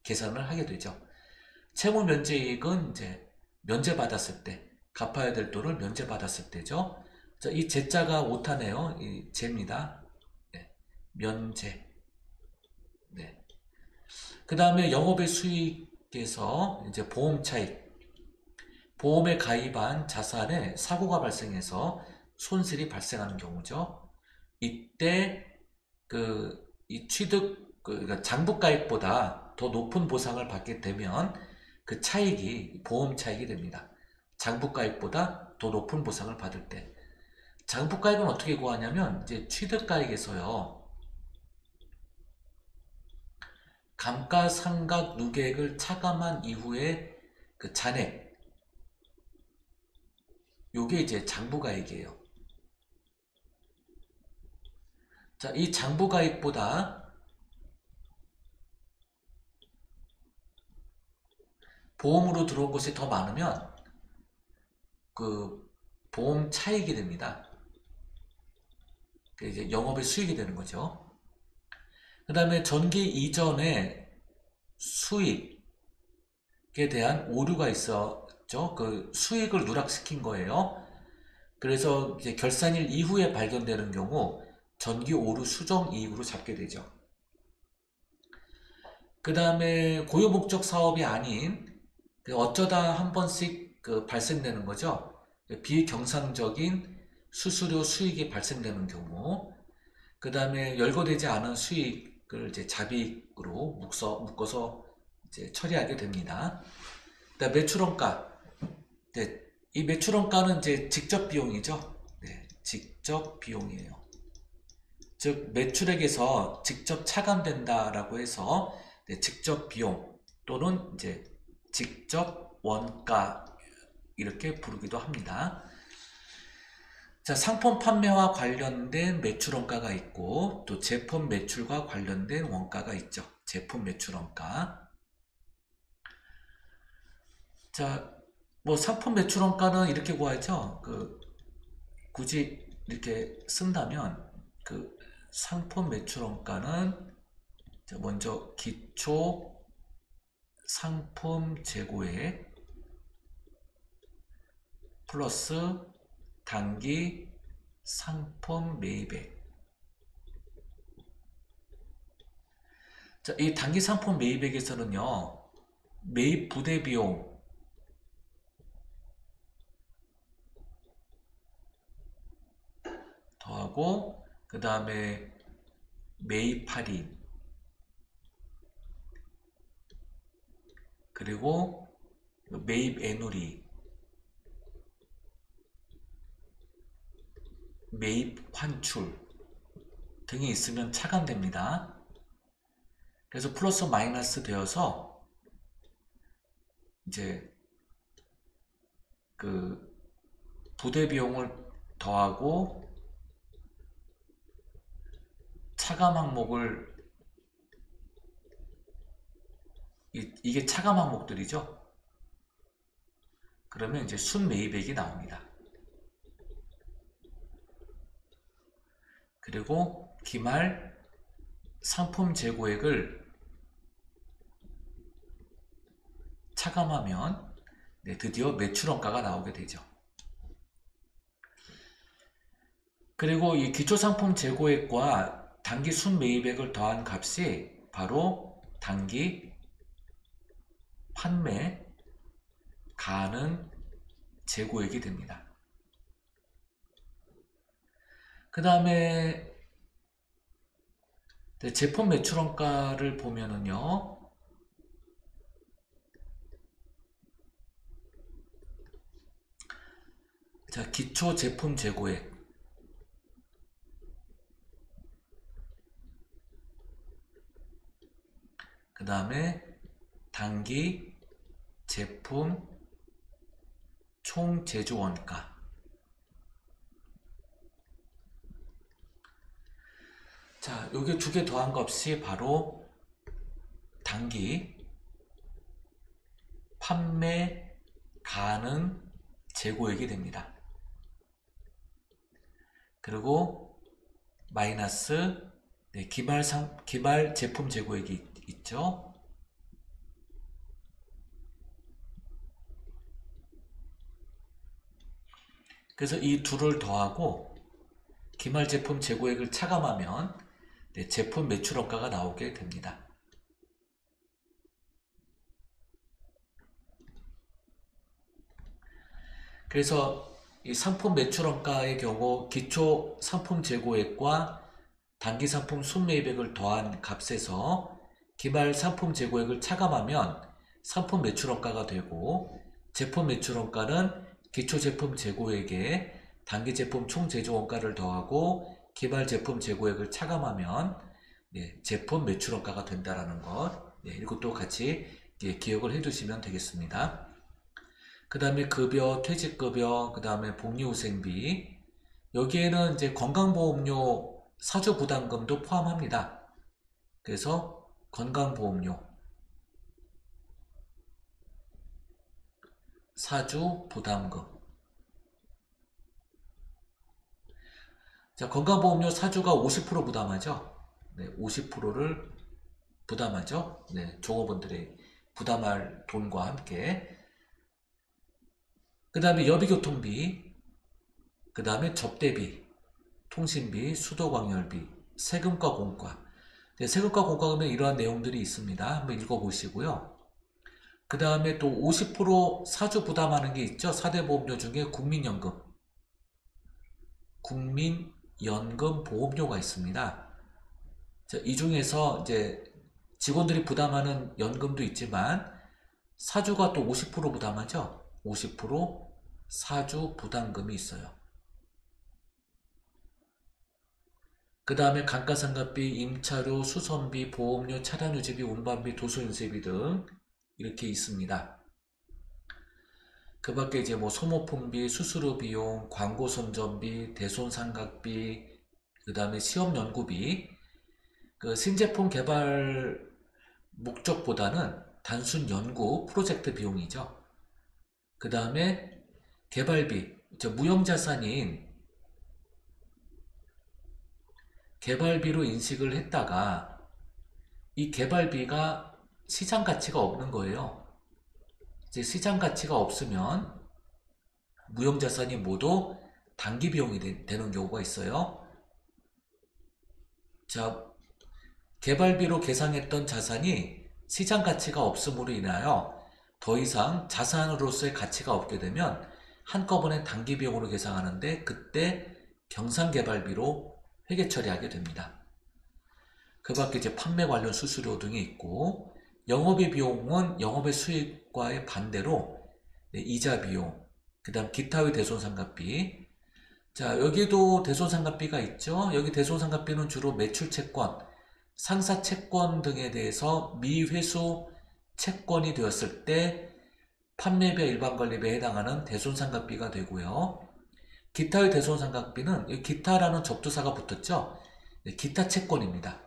계산을 하게 되죠. 채무 면제이익은 이제 면제받았을 때, 갚아야 될 돈을 면제받았을 때죠. 자, 이 제자가 오타네요. 이 제입니다. 네, 면제. 네. 그 다음에 영업의 수익에서 이제 보험 차익, 보험에 가입한 자산에 사고가 발생해서 손실이 발생하는 경우죠. 이때 이 그러니까 장부가액보다 더 높은 보상을 받게 되면 그 차익이 보험 차익이 됩니다. 장부가액보다 더 높은 보상을 받을 때. 장부가액은 어떻게 구하냐면 이제 취득가액에서요. 감가상각 누계액을 차감한 이후에 그 잔액, 요게 이제 장부가액이에요. 자, 이 장부가액보다 보험으로 들어온 것이 더 많으면 그 보험 차익이 됩니다. 그 이제 영업의 수익이 되는 거죠. 그 다음에 전기 이전에 수익에 대한 오류가 있었죠. 그 수익을 누락시킨 거예요. 그래서 이제 결산일 이후에 발견되는 경우 전기 오류 수정 이익으로 잡게 되죠. 그 다음에 고유목적 사업이 아닌 어쩌다 한 번씩 발생되는 거죠. 비경상적인 수수료 수익이 발생되는 경우, 그 다음에 열거되지 않은 수익을 이제 잡이익으로 묶어서 이제 처리하게 됩니다. 그다음 매출원가. 네, 이 매출원가는 이제 직접 비용이죠. 네, 직접 비용이에요. 즉 매출액에서 직접 차감된다라고 해서 직접 비용 또는 이제 직접 원가 이렇게 부르기도 합니다. 자, 상품 판매와 관련된 매출 원가가 있고 또 제품 매출과 관련된 원가가 있죠. 제품 매출 원가. 자, 뭐 상품 매출 원가는 이렇게 구하죠. 굳이 이렇게 쓴다면 상품 매출 원가는 먼저 기초 상품 재고액 플러스 단기 상품 매입액. 자, 이 단기 상품 매입액에서는요, 매입 부대 비용 더하고 그 다음에 매입 할인 그리고 매입 애누리 매입 환출 등이 있으면 차감됩니다. 그래서 플러스 마이너스 되어서 이제 부대 비용을 더하고 차감 항목을 이게 차감 항목들이죠. 그러면 이제 순매입액이 나옵니다. 그리고 기말 상품 재고액을 차감하면 드디어 매출 원가가 나오게 되죠. 그리고 이 기초상품 재고액과 단기 순매입액을 더한 값이 바로 단기 판매 가능 재고액이 됩니다. 그 다음에 제품 매출 원가를 보면은요, 자, 기초 제품 재고액 그 다음에 단기 제품 총 제조 원가. 자, 요게 두 개 더한 값이 바로 단기 판매 가능 재고액이 됩니다. 그리고 마이너스 기말 제품 재고액이 있죠. 그래서 이 둘을 더하고 기말 제품 재고액을 차감하면 제품 매출 원가가 나오게 됩니다. 그래서 이 상품 매출 원가의 경우 기초 상품 재고액과 단기 상품 순매입액을 더한 값에서 기말 상품 재고액을 차감하면 상품 매출 원가가 되고, 제품 매출 원가는 기초 제품 재고액에 단기 제품 총 제조 원가를 더하고 기말 제품 재고액을 차감하면 제품 매출 원가가 된다라는 것, 이것도 같이 기억을 해두시면 되겠습니다. 그 다음에 급여, 퇴직급여, 그 다음에 복리후생비, 여기에는 이제 건강보험료 사주 부담금도 포함합니다. 그래서 건강보험료 사주 부담금. 자, 건강보험료 사주가 50% 부담하죠. 50%를 부담하죠. 종업원들이 부담할 돈과 함께. 그 다음에 여비교통비, 그 다음에 접대비, 통신비, 수도광열비, 세금과 공과. 세금과 공과금에 이러한 내용들이 있습니다. 한번 읽어보시고요. 그 다음에 또 50% 사주 부담하는 게 있죠. 4대 보험료 중에 국민연금, 국민연금 보험료가 있습니다. 자, 이 중에서 이제 직원들이 부담하는 연금도 있지만 사주가 또 50% 부담하죠. 50% 사주 부담금이 있어요. 그 다음에 감가상각비, 임차료, 수선비, 보험료, 차량 유지비, 운반비, 도소인쇄비 등 이렇게 있습니다. 그 밖에 이제 뭐 소모품비, 수수료 비용, 광고 선전비, 대손상각비, 그 다음에 시험 연구비, 그 신제품 개발 목적보다는 단순 연구 프로젝트 비용이죠. 그 다음에 개발비, 무형자산인 개발비로 인식을 했다가 이 개발비가 시장 가치가 없는 거예요. 이제 시장 가치가 없으면 무형자산이 모두 단기 비용이 되는 경우가 있어요. 자, 개발비로 계상했던 자산이 시장 가치가 없음으로 인하여 더 이상 자산으로서의 가치가 없게 되면 한꺼번에 단기 비용으로 계상하는데 그때 경상개발비로 회계 처리하게 됩니다. 그 밖에 이제 판매 관련 수수료 등이 있고, 영업의 비용은 영업의 수익과의 반대로 이자 비용, 그 다음 기타의 대손상각비. 자, 여기도 대손상각비가 있죠. 여기 대손상각비는 주로 매출채권, 상사채권 등에 대해서 미회수 채권이 되었을 때 판매비와 일반관리비에 해당하는 대손상각비가 되고요. 기타의 대손상각비는 기타라는 접두사가 붙었죠. 기타 채권입니다.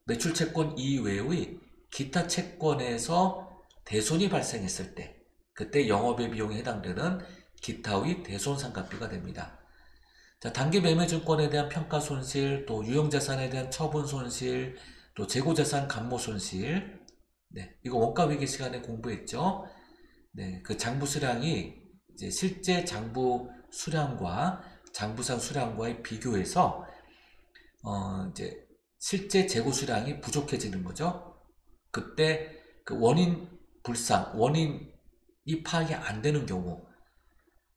매출채권 이외의 기타 채권에서 대손이 발생했을 때 그때 영업의 비용에 해당되는 기타의 대손상각비가 됩니다. 자, 단기 매매증권에 대한 평가손실, 또 유형자산에 대한 처분손실, 또 재고자산 감모손실. 네, 이거 원가회계 시간에 공부했죠. 네, 그 장부 수량이 이제 실제 장부 수량과 장부상 수량과의 비교해서 이제 실제 재고 수량이 부족해지는 거죠. 그때 그 원인 불상, 원인이 파악이 안 되는 경우,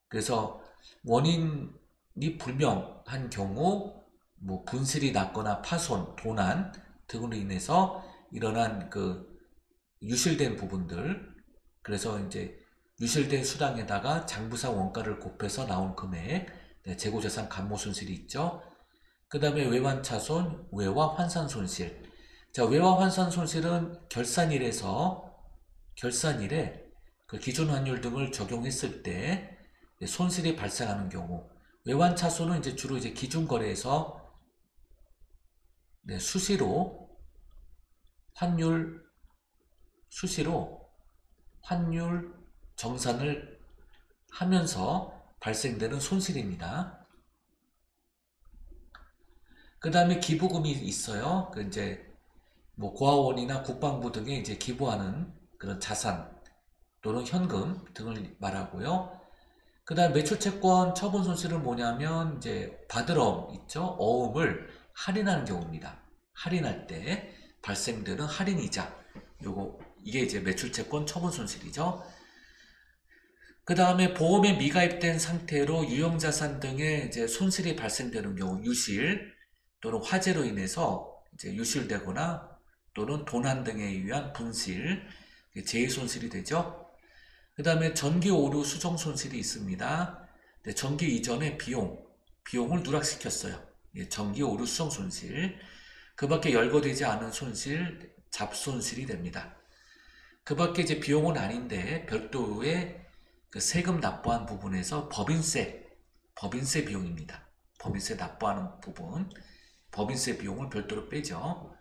그래서 원인이 불명한 경우, 뭐 분실이 났거나 파손, 도난 등으로 인해서 일어난 그 유실된 부분들, 그래서 이제 유실된 수량에다가 장부상 원가를 곱해서 나온 금액, 네, 재고자산 감모손실이 있죠. 그 다음에 외환차손, 외화환산손실. 자, 외화환산손실은 결산일에 그 기준환율 등을 적용했을 때 손실이 발생하는 경우, 외환차손은 이제 주로 이제 기준거래에서 수시로 환율 정산을 하면서 발생되는 손실입니다. 그 다음에 기부금이 있어요. 그 이제 뭐 고아원이나 국방부 등에 이제 기부하는 그런 자산 또는 현금 등을 말하고요. 그 다음 매출채권 처분 손실은 뭐냐면 이제 받으러 있죠. 어음을 할인하는 경우입니다. 할인할 때 발생되는 할인이자 이게 이제 매출채권 처분 손실이죠. 그 다음에 보험에 미가입된 상태로 유형자산 등의 이제 손실이 발생되는 경우, 유실 또는 화재로 인해서 이제 유실되거나 또는 도난 등에 의한 분실, 재해손실이 되죠. 그 다음에 전기 오류 수정 손실이 있습니다. 전기 이전의 비용을 누락시켰어요. 전기 오류 수정 손실. 그 밖에 열거되지 않은 손실, 잡손실이 됩니다. 그 밖에 이제 비용은 아닌데 별도의 그 세금 납부한 부분에서 법인세 비용입니다. 법인세 납부하는 부분, 법인세 비용을 별도로 빼죠.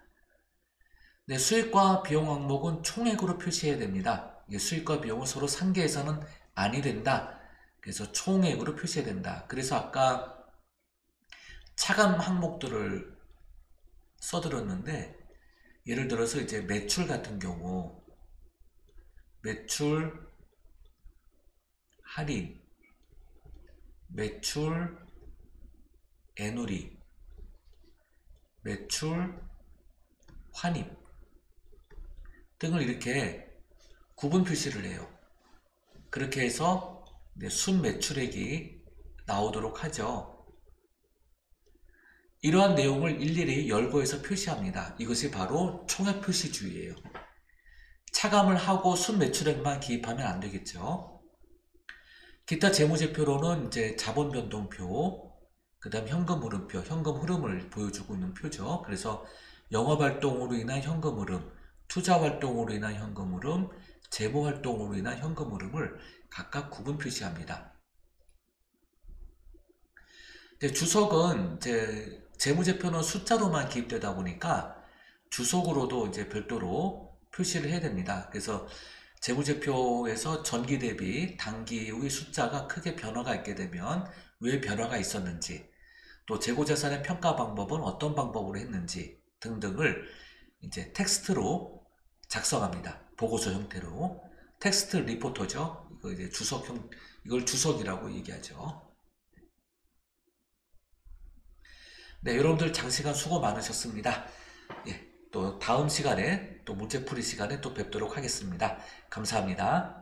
네, 수익과 비용 항목은 총액으로 표시해야 됩니다. 수익과 비용은 서로 상계해서는 아니 된다. 그래서 총액으로 표시해야 된다. 그래서 아까 차감 항목들을 써드렸는데, 예를 들어서 이제 매출 같은 경우, 매출 할인, 매출 애누리, 매출 환입 등을 이렇게 구분 표시를 해요. 그렇게 해서 순매출액이 나오도록 하죠. 이러한 내용을 일일이 열거해서 표시합니다. 이것이 바로 총액 표시주의예요. 차감을 하고 순매출액만 기입하면 안 되겠죠. 기타 재무제표로는 이제 자본변동표, 그 다음 현금 흐름표, 현금 흐름을 보여주고 있는 표죠. 그래서 영업활동으로 인한 현금 흐름, 투자활동으로 인한 현금 흐름, 재무활동으로 인한 현금 흐름을 각각 구분 표시합니다. 주석은 이제 재무제표는 숫자로만 기입되다 보니까 주석으로도 이제 별도로 표시를 해야 됩니다. 그래서 재무제표에서 전기 대비 단기의 숫자가 크게 변화가 있게 되면 왜 변화가 있었는지, 또 재고자산의 평가 방법은 어떤 방법으로 했는지 등등을 이제 텍스트로 작성합니다. 보고서 형태로. 텍스트 리포터죠. 이거 이제 이걸 주석이라고 얘기하죠. 네, 여러분들 장시간 수고 많으셨습니다. 예, 또 다음 시간에 또 문제풀이 시간에 또 뵙도록 하겠습니다. 감사합니다.